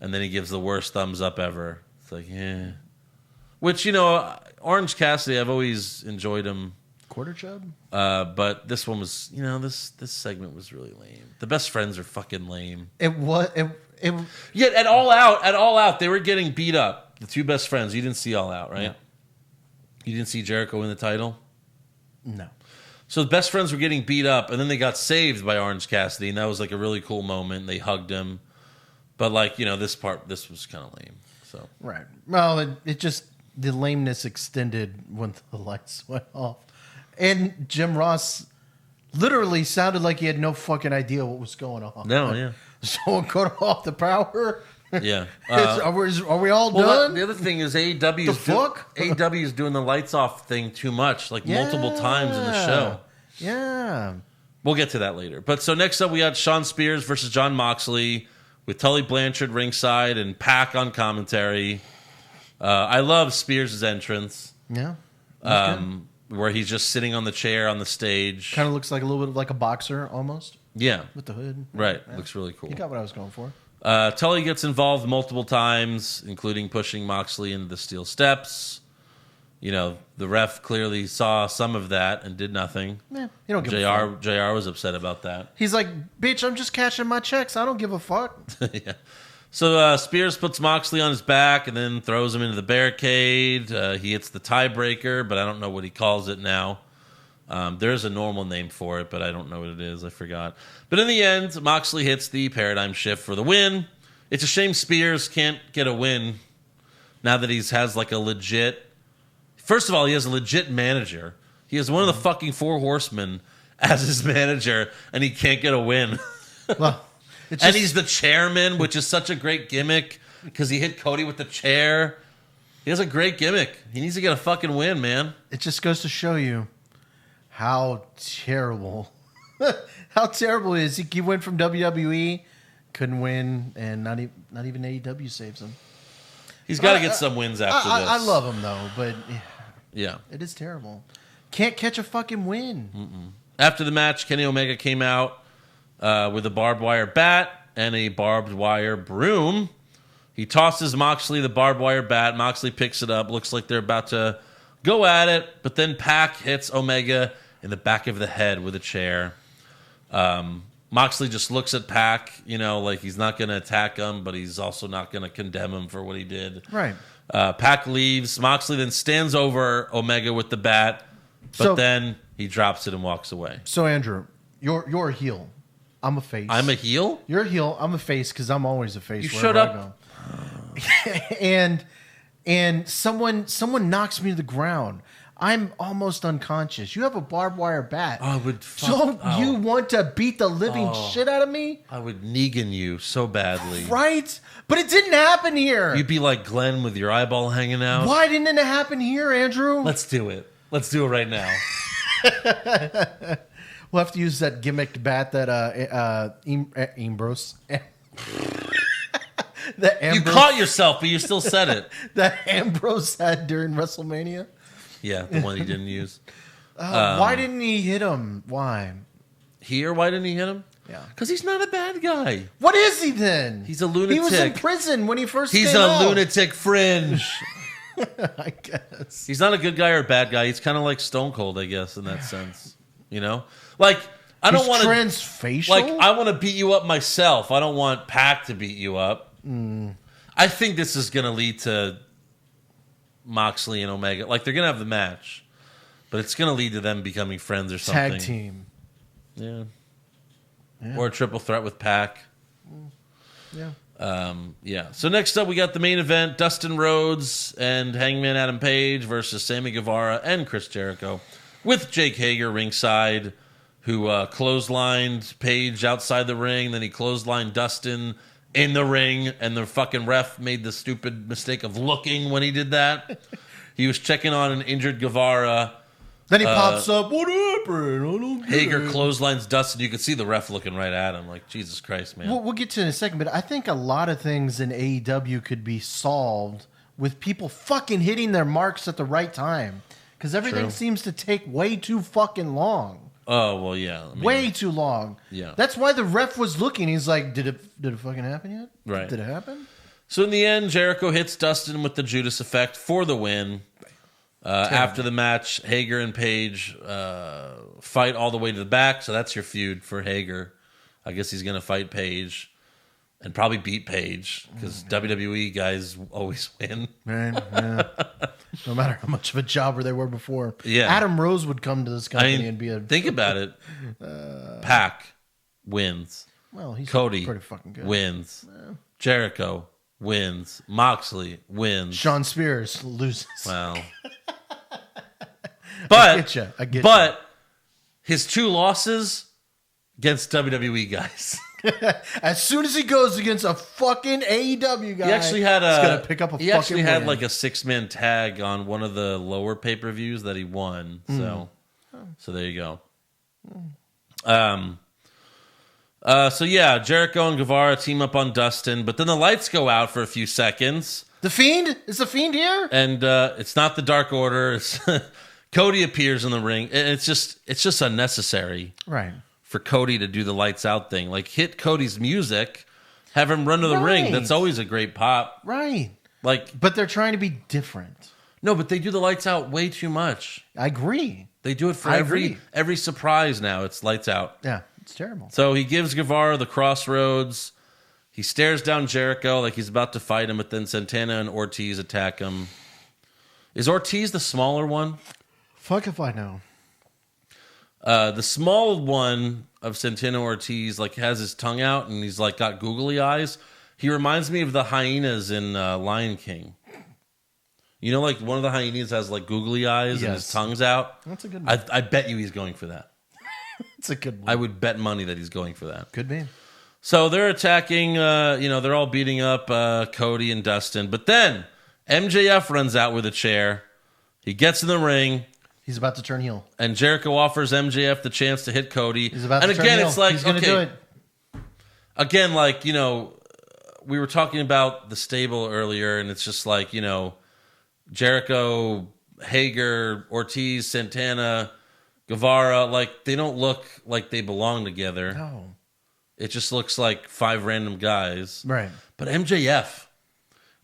and then he gives the worst thumbs up ever. It's like, yeah. Which, Orange Cassidy, I've always enjoyed him. Quarter chub? But this one was, this segment was really lame. The best friends are fucking lame. It was. Yet at All Out, they were getting beat up. The 2 best friends. You didn't see All Out, right? No. You didn't see Jericho win the title? No. So the best friends were getting beat up, and then they got saved by Orange Cassidy, and that was a really cool moment. They hugged him. But this was kind of lame. So Right. Well, it just, the lameness extended when the lights went off. And Jim Ross literally sounded like he had no fucking idea what was going on. No, yeah. Someone cut off the power. Yeah. Are we all done? The other thing is AEW is doing the lights off thing too much, multiple times in the show. Yeah. We'll get to that later. But so next up we got Shawn Spears versus Jon Moxley with Tully Blanchard ringside and Pac on commentary. I love Spears' entrance. Yeah. Where he's just sitting on the chair on the stage. Kind of looks like a little bit like a boxer almost. Yeah. With the hood. Right. Yeah. Looks really cool. You got what I was going for. Tully gets involved multiple times, including pushing Moxley into the steel steps. The ref clearly saw some of that and did nothing. Yeah, you don't give a fuck. JR was upset about that. He's like, bitch, I'm just cashing my checks. I don't give a fuck. Yeah. So Spears puts Moxley on his back and then throws him into the barricade. He hits the tiebreaker, but I don't know what he calls it now. There's a normal name for it, but I don't know what it is. I forgot. But in the end, Moxley hits the paradigm shift for the win. It's a shame Spears can't get a win now that he has a legit... First of all, he has a legit manager. He has one of the fucking 4 horsemen as his manager, and he can't get a win. Well... And he's the chairman, which is such a great gimmick because he hit Cody with the chair. He has a great gimmick. He needs to get a fucking win, man. It just goes to show you how terrible, it is. He went from WWE, couldn't win, and not even AEW saves him. He's got to get some wins after this. I love him though, but Yeah. It is terrible. Can't catch a fucking win. After the match, Kenny Omega came out with a barbed wire bat and a barbed wire broom. He tosses Moxley the barbed wire bat. Moxley picks it up. Looks like they're about to go at it. But then Pac hits Omega in the back of the head with a chair. Moxley just looks at Pac, like he's not going to attack him, but he's also not going to condemn him for what he did. Right. Pac leaves. Moxley then stands over Omega with the bat, but then he drops it and walks away. So, Andrew, you're a heel. I'm a face. I'm a heel? You're a heel. I'm a face because I'm always a face. You showed wherever up. I go. and someone knocks me to the ground. I'm almost unconscious. You have a barbed wire bat. I would. You want to beat the living shit out of me? I would Negan you so badly. Right? But it didn't happen here. You'd be like Glenn with your eyeball hanging out. Why didn't it happen here, Andrew? Let's do it. Let's do it right now. We'll have to use that gimmicked bat that Ambrose. You caught yourself, but you still said it. That Ambrose had during WrestleMania. Yeah, the one he didn't use. Why didn't he hit him? Why? Why didn't he hit him? Yeah. Because he's not a bad guy. What is he then? He's a lunatic. He was in prison when he first He's came a out. lunatic fringe. I guess. He's not a good guy or a bad guy. He's kind of like Stone Cold, I guess, in that sense. Like I don't want to transfacial. Like I want to beat you up myself. I don't want Pac to beat you up. I think this is going to lead to Moxley and Omega. Like they're going to have the match, but it's going to lead to them becoming friends or something. Tag team. Yeah. Or a triple threat with Pac. Yeah. Yeah. So next up, we got the main event: Dustin Rhodes and Hangman Adam Page versus Sammy Guevara and Chris Jericho, with Jake Hager ringside, who clotheslined Page outside the ring. Then he clotheslined Dustin in the ring, and the fucking ref made the stupid mistake of looking when he did that. He was checking on an injured Guevara. Then he pops up. What happened? I don't get Hager it." clotheslines Dustin. You could see the ref looking right at him, like Jesus Christ, man. We'll get to it in a second, but I think a lot of things in AEW could be solved with people fucking hitting their marks at the right time. Because everything True. seems to take way too fucking long. Oh well, yeah. I mean, Way too long. Yeah. That's why the ref was looking. He's like, did it fucking happen yet? Right. Did it happen? So in the end, Jericho hits Dustin with the Judas effect for the win. After the match, Hager and Page fight all the way to the back. So that's your feud for Hager. I guess he's going to fight Page and probably beat Page because WWE guys always win. Man, yeah. No matter how much of a jobber they were before. Yeah. Adam Rose would come to this I company mean, and be a... think about it. Pac wins. Well, he's Cody pretty fucking good. wins. Jericho wins. Moxley wins. Sean Spears loses. Well, but I get you. But his two losses against WWE guys. As soon as he goes against a fucking AEW guy, He actually had he's gonna pick up a he fucking actually had win. like a 6-man tag on one of the lower pay-per-views that he won. So there you go. So yeah, Jericho and Guevara team up on Dustin, but then the lights go out for a few seconds. The Fiend? Is the Fiend here? And it's not the Dark Order. It's Cody appears in the ring. And it's just unnecessary Right. for Cody to do the lights out thing. Like hit Cody's music, have him run to the ring. Right. That's always a great pop. Right. Like But they're trying to be different. no, but they do the lights out way too much. I agree. They do it for I every agree. surprise now. It's lights out. Yeah, it's terrible. So he gives Guevara the crossroads. He stares down Jericho like he's about to fight him, but then Santana and Ortiz attack him. Is Ortiz the smaller one? Fuck if I know. The small one of Santana Ortiz like has his tongue out and he's like got googly eyes. He reminds me of the hyenas in Lion King. You know, like one of the hyenas has like googly eyes and his Yes. tongue's out. That's a good one. I bet you he's going for that. It's a good one. I would bet money that he's going for that. Could be. So they're attacking, they're all beating up Cody and Dustin. But then MJF runs out with a chair. He gets in the ring, He's about to turn heel. and Jericho offers MJF the chance to hit Cody. He's about and to turn again, heel. it's like, he's going to okay, do it. again, like, we were talking about the stable earlier, and it's just like, Jericho Hager, Ortiz, Santana, Guevara, like they don't look like they belong together. No. It just looks like 5 random guys. Right. But MJF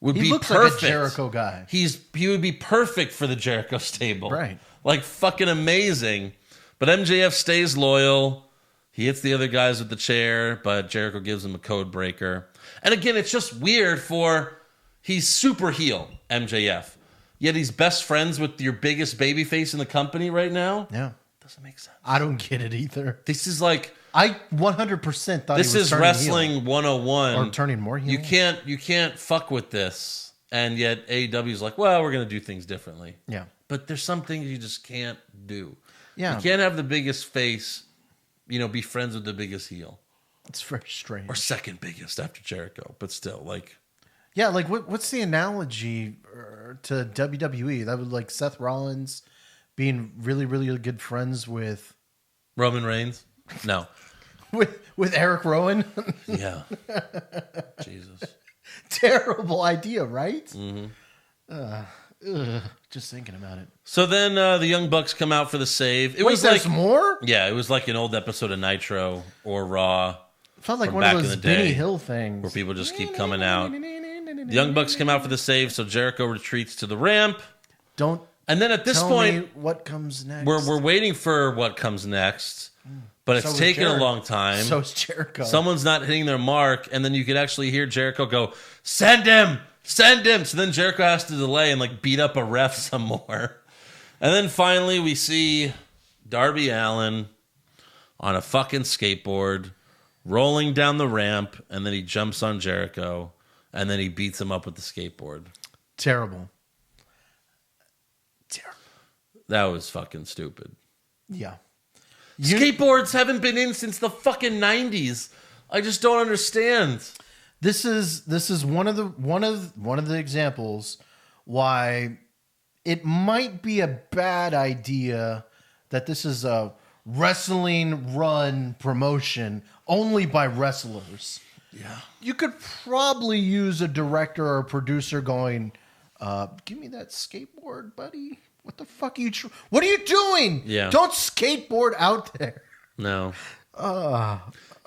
would He be looks perfect. like a Jericho guy. He would be perfect for the Jericho stable. Right. Like fucking amazing. But MJF stays loyal. He hits the other guys with the chair, but Jericho gives him a code breaker. And again, it's just weird he's super heel, MJF. Yet he's best friends with your biggest babyface in the company right now. Yeah. Doesn't make sense. I don't get it either. This is like I 100% thought this he was is turning wrestling heel. 101. Or turning more heel. You can't fuck with this. And yet AEW's like, well, we're gonna do things differently. Yeah. But there's some things you just can't do. Yeah. You can't have the biggest face, be friends with the biggest heel. It's very strange. Or second biggest after Jericho. But still, like Yeah, like what's the analogy to WWE? That would like Seth Rollins being really, really good friends with Roman Reigns? No. with Eric Rowan. Yeah. Jesus. Terrible idea, right? Mm-hmm. Just thinking about it. So then the Young Bucks come out for the save. It Wait, was there's like more? Yeah, it was like an old episode of Nitro or Raw. Felt like from one back of in those the day, Benny Hill things. where people just keep coming out. The Young Bucks come out for the save, so Jericho retreats to the ramp. Don't And then at this tell point, me what comes next. we're waiting for what comes next, but it's So is taking a Jericho. long time. So is Jericho. Someone's not hitting their mark, and then you could actually hear Jericho go, "Send him! Send him!" So then Jericho has to delay and like beat up a ref some more. And then finally we see Darby Allin on a fucking skateboard rolling down the ramp, and then he jumps on Jericho, and then he beats him up with the skateboard. Terrible. That was fucking stupid. Yeah. Skateboards haven't been in since the fucking 90s. I just don't understand. This is one of the examples why it might be a bad idea that this is a wrestling run promotion only by wrestlers. Yeah. You could probably use a director or a producer going, give me that skateboard, buddy. What the fuck are you what are you doing? Yeah. Don't skateboard out there. No.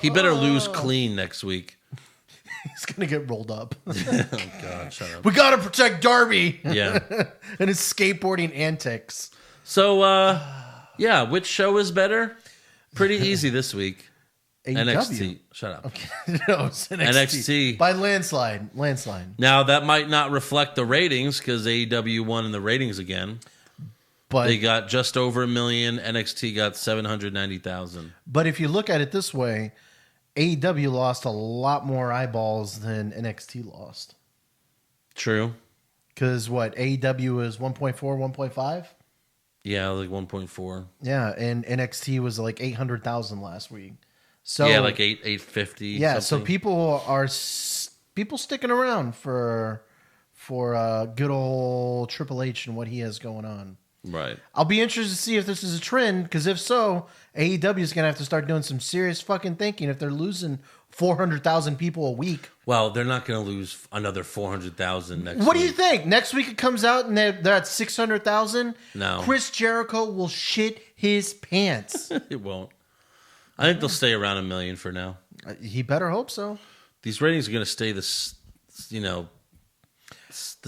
He better lose clean next week. He's gonna get rolled up. Oh, God, shut up. We gotta protect Darby. Yeah. And his skateboarding antics. So, yeah, which show is better? Pretty easy this week. NXT. Shut up. No, it's NXT. By landslide. Now, that might not reflect the ratings because AEW won in the ratings again. But They got just over 1 million. NXT got 790,000. But if you look at it this way, AEW lost a lot more eyeballs than NXT lost. True. Because what, AEW is 1.4, 1.5? Yeah, like 1.4. Yeah, and NXT was like 800,000 last week. So Yeah, like 850. yeah, something. so people are people sticking around for good old Triple H and what he has going on. Right. I'll be interested to see if this is a trend, because if so, AEW is going to have to start doing some serious fucking thinking if they're losing 400,000 people a week. Well, they're not going to lose another 400,000 next What week. do you think? Next week it comes out and they're at 600,000? No. Chris Jericho will shit his pants. It won't. I think they'll stay around 1 million for now. He better hope so. These ratings are going to stay the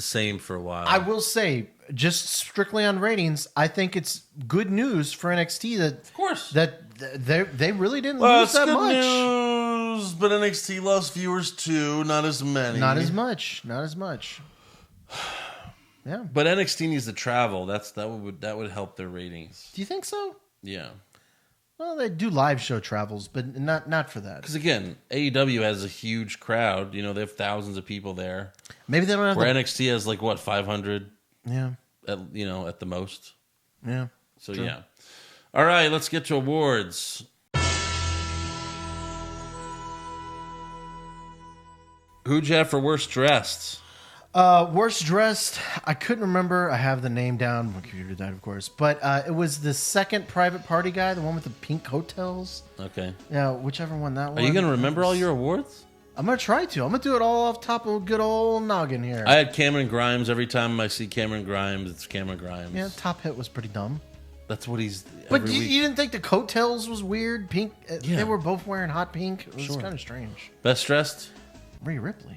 same for a while. I will say, just strictly on ratings, I think it's good news for NXT of course. that they really didn't lose that much. News, but NXT lost viewers too, not as many. Not as much. Yeah. But NXT needs to travel. That would help their ratings. Do you think so? Yeah. Well, they do live show travels, but not for that. Because again, AEW has a huge crowd. They have thousands of people there. Maybe they don't have Where NXT has like what, 500 Yeah. at the most. Yeah. So True. yeah. All right, let's get to awards. Who'd you have for worst dressed? Worst dressed, I couldn't remember. I have the name down. My computer died, of course. But it was the second private party guy, the one with the pink hotels. Okay. Yeah, whichever one that Are was. you going to remember all your awards? I'm gonna try to. I'm gonna do it all off top of a good old noggin here. I had Cameron Grimes. Every time I see Cameron Grimes, it's Cameron Grimes. Yeah, top hit was pretty dumb. That's what he's. But every you, week. you didn't think the coattails was weird? Pink. Yeah. They were both wearing hot pink. It was Sure. kind of strange. Best dressed? Rhea Ripley,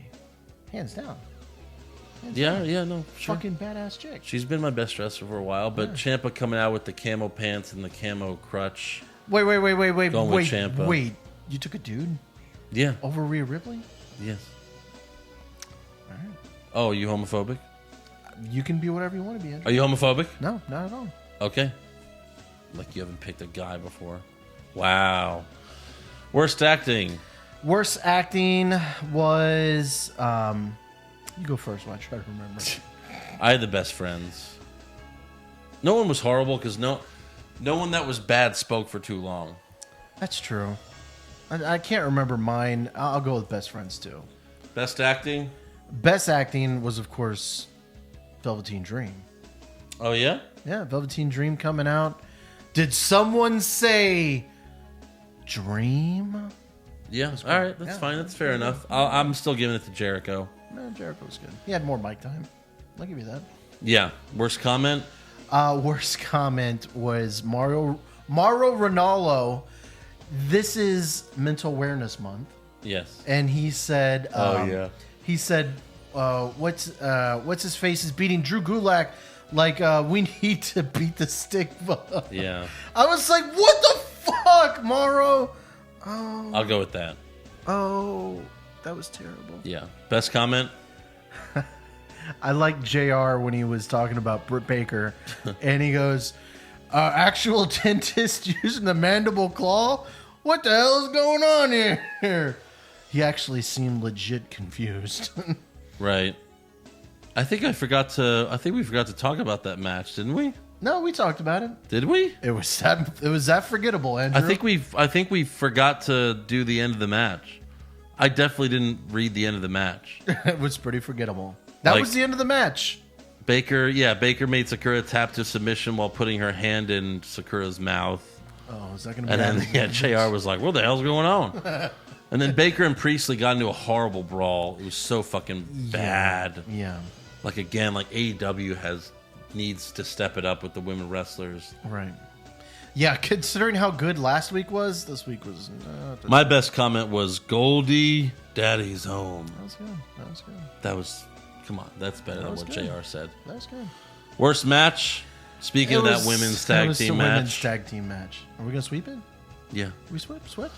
hands down. Yeah, no, sure. Fucking badass chick. She's been my best dresser for a while, but Ciampa coming out with the camo pants and the camo crutch. Wait, Going with Ciampa. wait. You took a dude Yeah. over Rhea Ripley? Yes. All right. Oh, you homophobic? You can be whatever you want to be. Are you homophobic? No, not at all. Okay. Like you haven't picked a guy before. Wow. Worst acting. Worst acting was. You go first while I try to remember. I had the best friends. No one was horrible because no one that was bad spoke for too long. That's true. I can't remember mine. I'll go with best friends too. Best acting? Best acting was, of course, Velveteen Dream. Oh, yeah? Yeah, Velveteen Dream coming out. Did someone say Dream? Yeah. All right. That's fine. That's fair enough. I'm still giving it to Jericho. No, Jericho was good. He had more mic time. I'll give you that. Yeah. Worst comment? Worst comment was Mauro Ronaldo. This is Mental Awareness Month, Yes. and he said, Oh, yeah. he said, what's his face is beating Drew Gulak like we need to beat the stigma. Yeah. I was like, what the fuck, Mauro? I'll go with that. Oh, that was terrible. Yeah. Best comment? I like JR when he was talking about Britt Baker, and he goes, actual dentist using the mandible claw? What the hell is going on here? He actually seemed legit confused. Right. I think we forgot to talk about that match, didn't we? No, we talked about it. Did we? It was that forgettable, Andrew. I think we forgot to do the end of the match. I definitely didn't read the end of the match. It was pretty forgettable. That Like- was the end of the match. Baker made Sakura tap to submission while putting her hand in Sakura's mouth. Oh, is that going to be? And then JR was like, "What the hell's going on?" And then Baker and Priestley got into a horrible brawl. It was so fucking bad. Yeah, Like again, like AEW needs to step it up with the women wrestlers. right. Yeah, considering how good last week was, this week was. My best comment was Goldie, Daddy's home. That was good. That was good. That was, come on, that's better than was what good. JR said. That was good. Worst match. Speaking of that women's tag team Women's match. tag team match. Are we gonna sweep it? Yeah. We sweep it.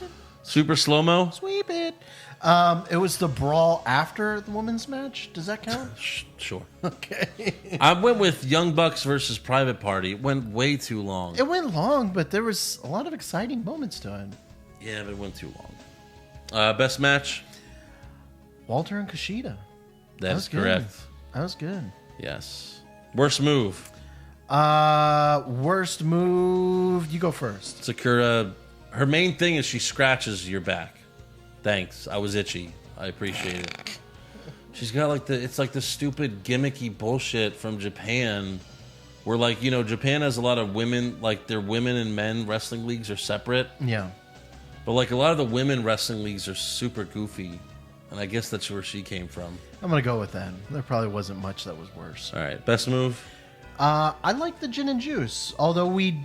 Super slow mo. Sweep it. It was the brawl after the women's match. Does that count? Sure. Okay. I went with Young Bucks versus Private Party. It went way too long. It went long, but there was a lot of exciting moments to it. Yeah, but it went too long. Best match. Walter and Kushida. That was is good. correct. That was good. Yes. Worst move. Worst move. You go first. Sakura. Her main thing is she scratches your back. Thanks. I was itchy. I appreciate it. She's got like it's like the stupid gimmicky bullshit from Japan where like, you know, Japan has a lot of women, like their women and men wrestling leagues are separate. Yeah. But like a lot of the women wrestling leagues are super goofy. And I guess that's where she came from. I'm gonna go with that. There probably wasn't much that was worse. All right. Best move. I like the gin and juice, although we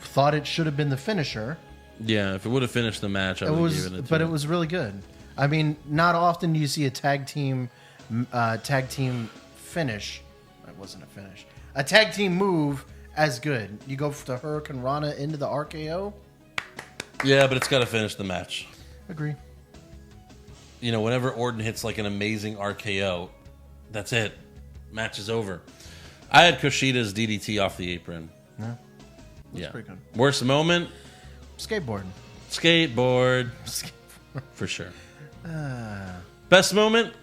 thought it should have been the finisher. Yeah, if it would have finished the match, I It would have was, given it to but it. it was really good. I mean, not often do you see a tag team finish. It wasn't a finish. A tag team move as good. You go to Hurricane Rana into the RKO. Yeah, but it's got to finish the match. Agree. You know, whenever Orton hits like an amazing RKO, that's it. Match is over. I had Kushida's DDT off the apron. Yeah. Yeah. pretty good. Worst moment? Skateboard. Skateboard. For sure. Best moment?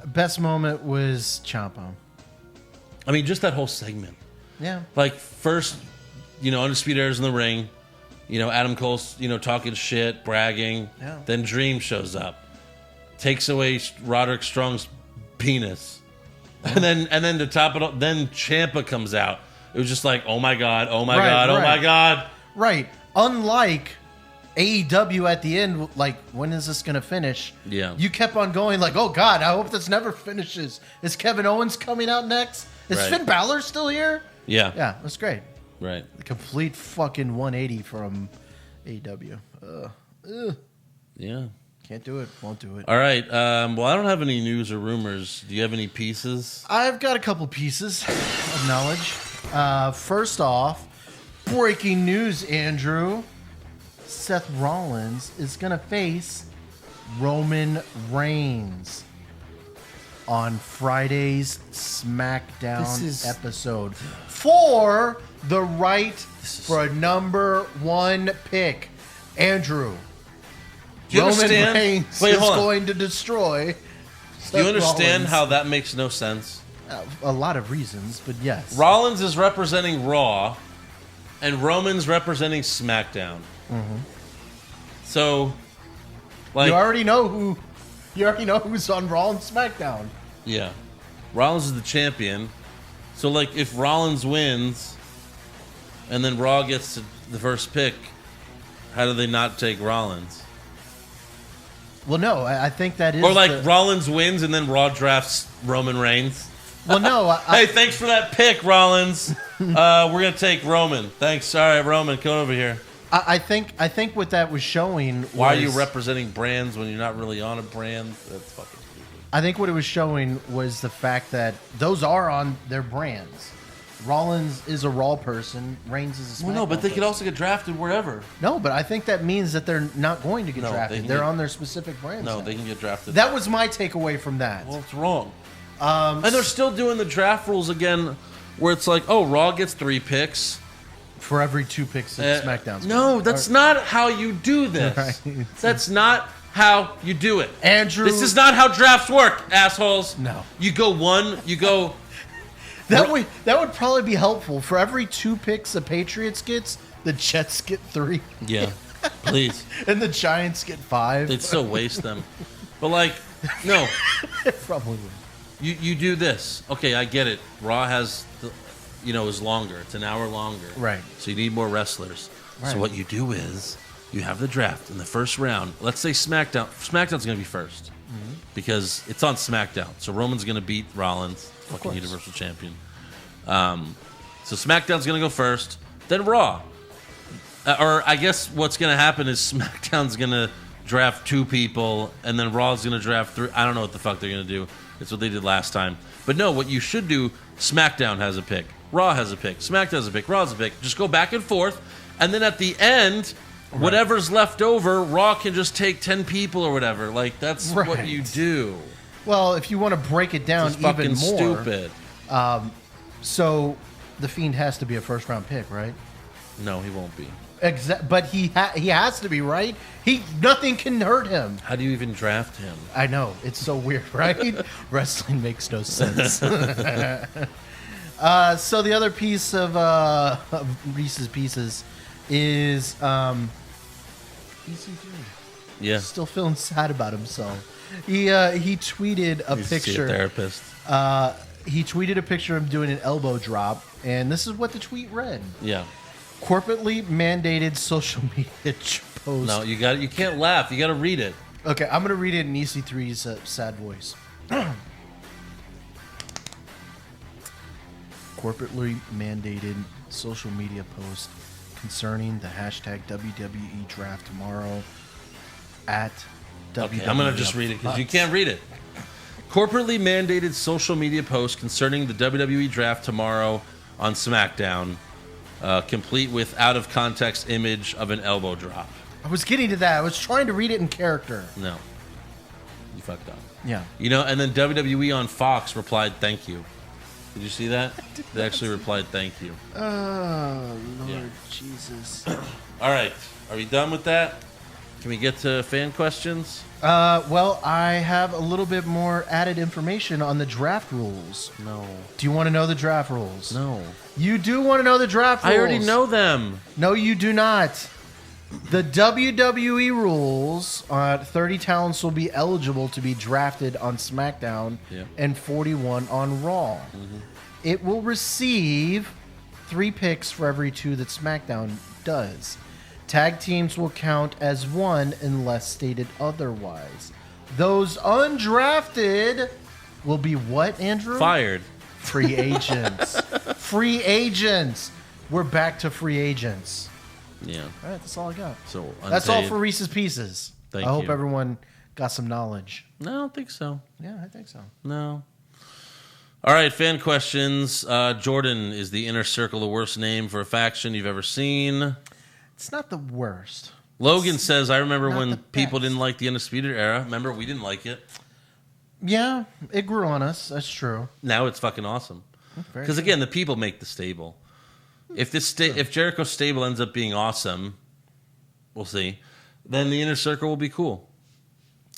Best moment was Ciampa. I mean, just that whole segment. Yeah. Like, first, you know, Undisputed Era's in the ring. You know, Adam Cole's, you know, talking shit, bragging. Yeah. Then Dream shows up. Takes away Roderick Strong's penis. And then to top it up, then Ciampa comes out. It was just like, oh my God, oh my Right, God, oh right. my God. Right. Unlike AEW at the end, like, when is this going to finish? Yeah. You kept on going, like, oh, God, I hope this never finishes. Is Kevin Owens coming out next? Is Right. Finn Balor still here? Yeah. Yeah, that's great. Right. The complete fucking 180 from AEW. Yeah. Can't do it. Won't do it. All right. Well, I don't have any news or rumors. Do you have any pieces? I've got a couple pieces of knowledge. First off, breaking news, Andrew. Seth Rollins is going to face Roman Reigns on Friday's SmackDown This is- episode for the right for a number one pick. Andrew, Do you Roman understand? Reigns Wait, is hold on. going to destroy Do you Seth understand Rollins. how that makes no sense? A lot of reasons, but yes. Rollins is representing Raw, and Roman's representing SmackDown. So, like, you already know who's on Raw and SmackDown. yeah, Rollins is the champion. So, like, if Rollins wins, and then Raw gets the first pick, how do they not take Rollins? Well, no, I think that is. Or like the- Rollins wins, and then Raw drafts Roman Reigns. well, no, Hey, thanks for that pick, Rollins. We're gonna take Roman. Thanks. All right, Roman, come over here. I think what that was showing. Why are you was- representing brands when you're not really on a brand? That's fucking stupid. I think what it was showing was the fact that those are on their brands. Rollins is a Raw person. Reigns is a SmackDown Well, no, but they could person. also get drafted wherever. No, but I think that means that they're not going to get No, they drafted. can They're get- on their specific brands. No, now. they can get drafted. That was my takeaway from that. Well, it's wrong. And they're still doing the draft rules again, where it's like, oh, Raw gets 3 picks. For every 2 picks that SmackDown's No, getting. that's not how you do this. Right. That's not how you do it. Andrew. This is not how drafts work, assholes. No. You go one, you go. That would probably be helpful. For every 2 picks the Patriots gets, the Jets get 3, Yeah, please. and the Giants get 5. They'd still waste them. But, like, no. Probably would. You do this. Okay, I get it. Raw has, is longer. It's an hour longer. Right. So you need more wrestlers. Right. So what you do is you have the draft in the first round. Let's say SmackDown. SmackDown's going to be first because it's on SmackDown. So Roman's going to beat Rollins, fucking course. Universal Champion. So SmackDown's going to go first, then Raw. Or I guess what's going to happen is SmackDown's going to draft 2 people, and then Raw's going to draft 3. I don't know what the fuck they're going to do. It's what they did last time. But no, what you should do, SmackDown has a pick. Raw has a pick. SmackDown has a pick. Raw has a pick. Just go back and forth. And then at the end, whatever's left over, Raw can just take 10 people or whatever. Like, that's what Right. you do. Well, if you want to break it down It's even fucking more, stupid. so the Fiend has to be a first round pick, right? No, he won't be. But he has to be, right? Nothing can hurt him. How do you even draft him? I know, it's so weird, right? Wrestling makes no sense. So the other piece of Reese's Pieces is EC3. Yeah. Still feeling sad about himself. He tweeted a Needs to see a picture. therapist. He tweeted a picture of him doing an elbow drop, and this is what the tweet read: Yeah. corporately mandated social media post. No, you can't laugh. You got to read it. Okay, I'm gonna read it in EC3's sad voice. Corporately mandated social media post concerning the hashtag WWE draft tomorrow at Okay, WWE. I'm going to just read it because you can't read it. Corporately mandated social media post concerning the WWE draft tomorrow on SmackDown, complete with out of context image of an elbow drop. I was getting to that. I was trying to read it in character. No. You fucked up. Yeah. And then WWE on Fox replied, "Thank you." Did you see that? They actually replied, "Thank you." Oh Lord Yeah. Jesus. All right. Are we done with that? Can we get to fan questions? Well, I have a little bit more added information on the draft rules. No. Do you want to know the draft rules? No. You do want to know the draft rules. I already know them. No, you do not. The WWE rules, 30 talents will be eligible to be drafted on SmackDown Yeah. and 41 on Raw. It will receive 3 picks for every 2 that SmackDown does. Tag teams will count as one unless stated otherwise. Those undrafted will be what, Andrew? Fired. Free agents. Free agents. We're back to free agents. Yeah. All right, that's all I got. So That's all unpaid. for Reese's Pieces. Thank I hope you. everyone got some knowledge. No, I don't think so. Yeah, I think so. No. All right, fan questions. Jordan, is the Inner Circle the worst name for a faction you've ever seen? It's not the worst. Logan says, I remember not when the people best. didn't like the Undisputed Era. Remember, we didn't like it. Yeah, it grew on us. That's true. Now it's fucking awesome. Very Because true. again, the people make the stable. If if Jericho's stable ends up being awesome, we'll see. Then the Inner Circle will be cool.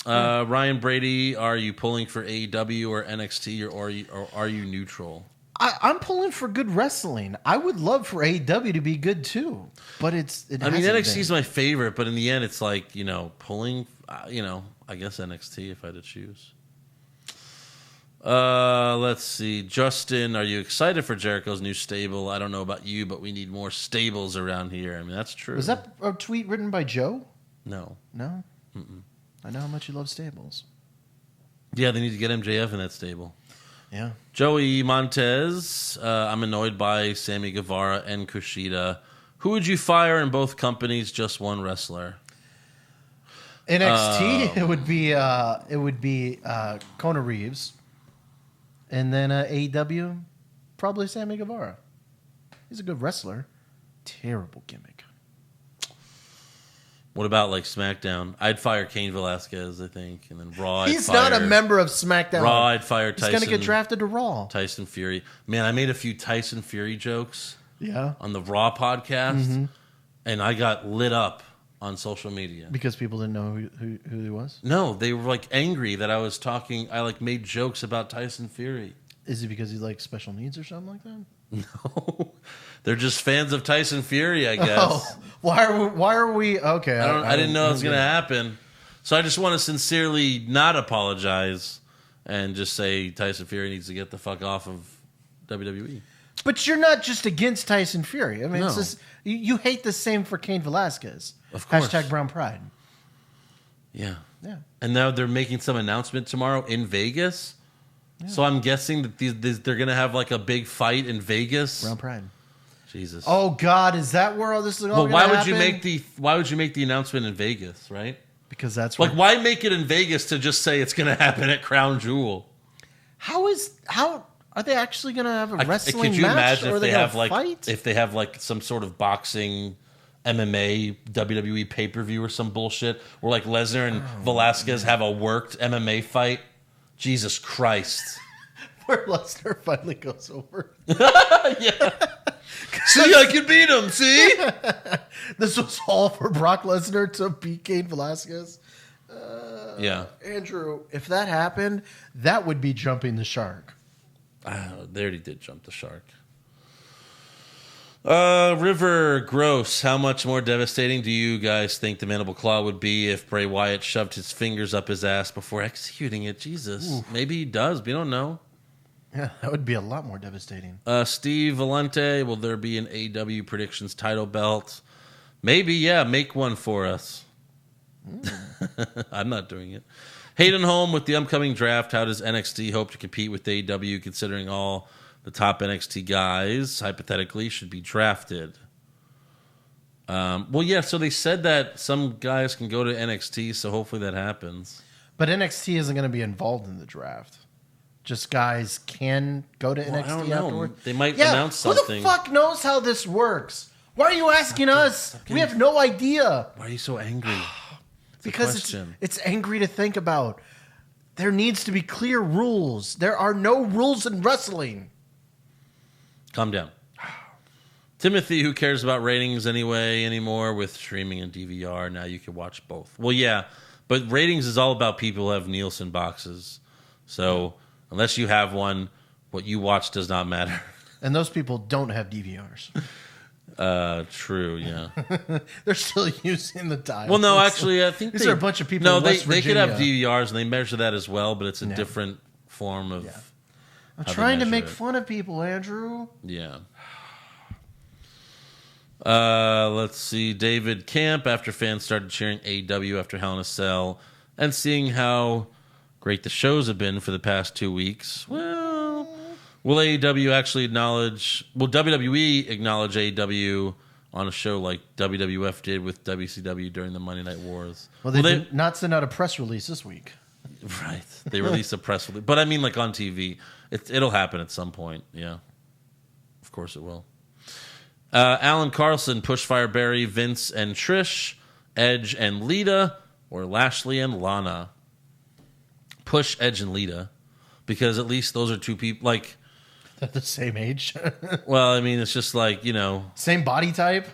Ryan Brady, are you pulling for AEW or NXT, or are you neutral? I'm pulling for good wrestling. I would love for AEW to be good too, but it I mean, hasn't NXT is been. my favorite, but in the end, it's like, pulling. I guess NXT if I had to choose. Let's see. Justin, are you excited for Jericho's new stable? I don't know about you, but we need more stables around here. I mean, that's true. Was that a tweet written by Joe? No. No. I know how much you love stables. Yeah, they need to get MJF in that stable. Yeah. Joey Montez, I'm annoyed by Sammy Guevara and Kushida. Who would you fire in both companies? Just one wrestler. NXT, it would be Kona Reeves, and then AEW, probably Sammy Guevara. He's a good wrestler. Terrible gimmick. What about like SmackDown? I'd fire Cain Velasquez, I think, and then Raw. He's not a member of SmackDown. Raw. I'd fire He's Tyson. going to get drafted to Raw. Tyson Fury. Man, I made a few Tyson Fury jokes Yeah. on the Raw podcast, and I got lit up on social media. Because people didn't know who he was? No, they were like angry that I was talking. I like made jokes about Tyson Fury. Is it because he likes special needs or something like that? No, they're just fans of Tyson Fury, I guess. Oh, why are we? Okay. I didn't know it was going to happen. So I just want to sincerely not apologize and just say Tyson Fury needs to get the fuck off of WWE. But you're not just against Tyson Fury. I mean, it's No. just, you hate the same for Cain Velasquez. Of course. Hashtag Brown Pride. Yeah. Yeah. And now they're making some announcement tomorrow in Vegas. So I'm guessing that they're going to have like a big fight in Vegas. Brown Pride. Jesus. Oh God, is that where all this is all well, gonna why would happen? you make the announcement in Vegas, right? Because that's Like, where, why make it in Vegas to just say it's going to happen at Crown Jewel? how are they actually going to have a wrestling Could you match? imagine or are if they they gonna have like fight? if they have like some sort of boxing, MMA, WWE pay per view or some bullshit, where like Lesnar and Velasquez have a worked MMA fight? Jesus Christ! where Lesnar finally goes over. See, I can beat him. See? This was all for Brock Lesnar to beat Cain Velasquez. Yeah, Andrew, if that happened, that would be jumping the shark. they already did jump the shark. River Gross, how much more devastating do you guys think the Mandible Claw would be if Bray Wyatt shoved his fingers up his ass before executing it? Jesus. Maybe he does. We don't know. Yeah, that would be a lot more devastating. Steve Valente, will there be an AEW predictions title belt? Maybe, yeah. Make one for us. I'm not doing it. Hayden Holm, with the upcoming draft, how does NXT hope to compete with AEW, considering all the top NXT guys, hypothetically, should be drafted? Well, yeah, so they said that some guys can go to NXT, so hopefully that happens. But NXT isn't going to be involved in the draft. Just guys can go to Well, I NXT don't know. afterward. They might Yeah, announce something. Who the fuck knows how this works? Why are you asking us? We have no idea. Why are you so angry? Because question. it's angry to think about. There needs to be clear rules. There are no rules in wrestling. Calm down. Timothy, who cares about ratings anymore with streaming and DVR? Now you can watch both. Well, yeah, but ratings is all about people who have Nielsen boxes. So unless you have one, what you watch does not matter. And those people don't have DVRs. True, yeah. They're still using the dial. Well, no, actually, I think These are a bunch of people No, in they West could have Virginia. DVRs and they measure that as well, but it's a Yeah. different form of. Yeah. I'm how they trying to measure make it. fun of people, Andrew. Yeah. Let's see. David Camp, after fans started cheering AEW after Hell in a Cell and seeing how great the shows have been for the past 2 weeks. Well, will AEW actually acknowledge... Will WWE acknowledge AEW on a show like WWF did with WCW during the Monday Night Wars? Well, they did not send out a press release this week. Right. They released a press release. But I mean, like on TV. It'll happen at some point. Yeah. Of course it will. Alan Carlson, Pushfire Barry, Vince and Trish, Edge and Lita, or Lashley and Lana. Push Edge and Lita, because at least those are two people, like... They're the same age. Well, I mean, it's just like, you know... Same body type.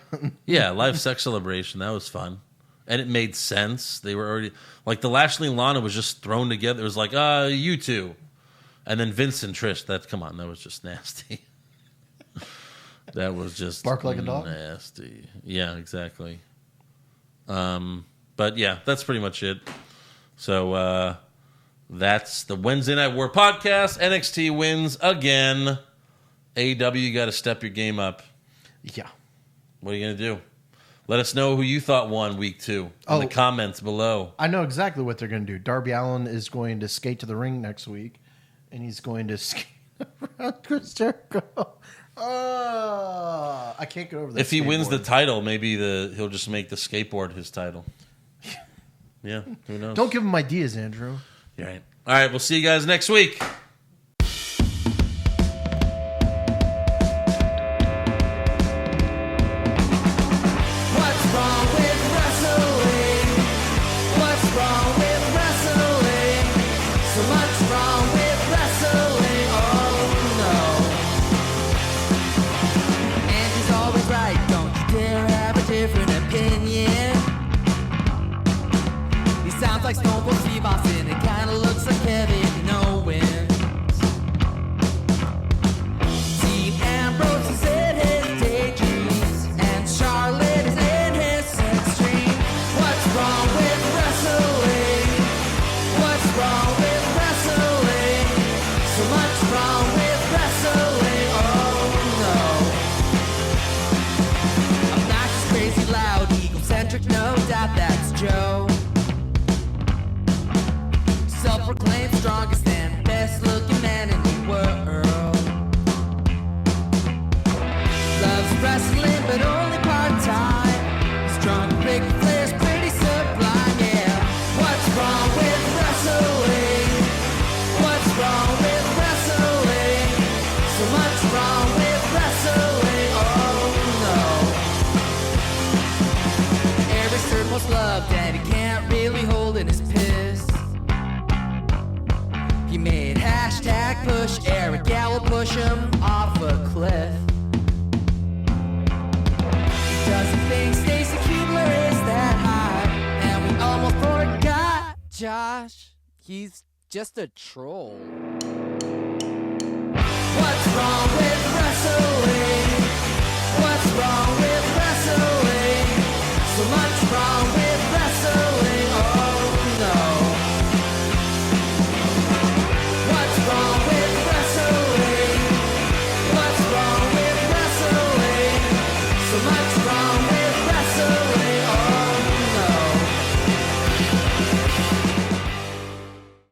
Yeah, Live Sex Celebration. That was fun. And it made sense. They were already... Like, the Lashley and Lana was just thrown together. It was like, you two. And then Vince and Trish. Come on, that was just nasty. That was just Bark like a dog? nasty. Yeah, exactly. But yeah, that's pretty much it. So that's the Wednesday Night War podcast. NXT wins again. AEW, you got to step your game up. Yeah. What are you going to do? Let us know who you thought won week 2 in the comments below. I know exactly what they're going to do. Darby Allin is going to skate to the ring next week, and he's going to skate around Chris Jericho. I can't get over that. If he wins the title, maybe he'll just make the skateboard his title. Yeah, who knows? Don't give him ideas, Andrew. You're right. All right, we'll see you guys next week. What's wrong with wrestling? What's wrong with wrestling? So much wrong with wrestling. Oh no. And he's always right. Don't you dare have a different opinion. He sounds like Stone Cold Steve Austin. It kinda looks like Kevin Owens. Dean Ambrose is in his daydreams, and Charlotte is in his sex dream. What's wrong with wrestling? What's wrong with wrestling? So much wrong with wrestling. Oh no. Obnoxious, crazy, loud, egocentric, no doubt that's Joe. Self-proclaimed strongest and best-looking man in the world. Loves wrestling, but only part-time. Strong, big players, pretty sublime, yeah. What's wrong with wrestling? What's wrong with wrestling? So much wrong with wrestling, oh no. Eric's third most loved, and he can't really hold in his piss. He made hashtag push Eric Gallo, push him off a cliff. Doesn't think Stacy Kubler is that high, and we almost forgot Josh. He's just a troll.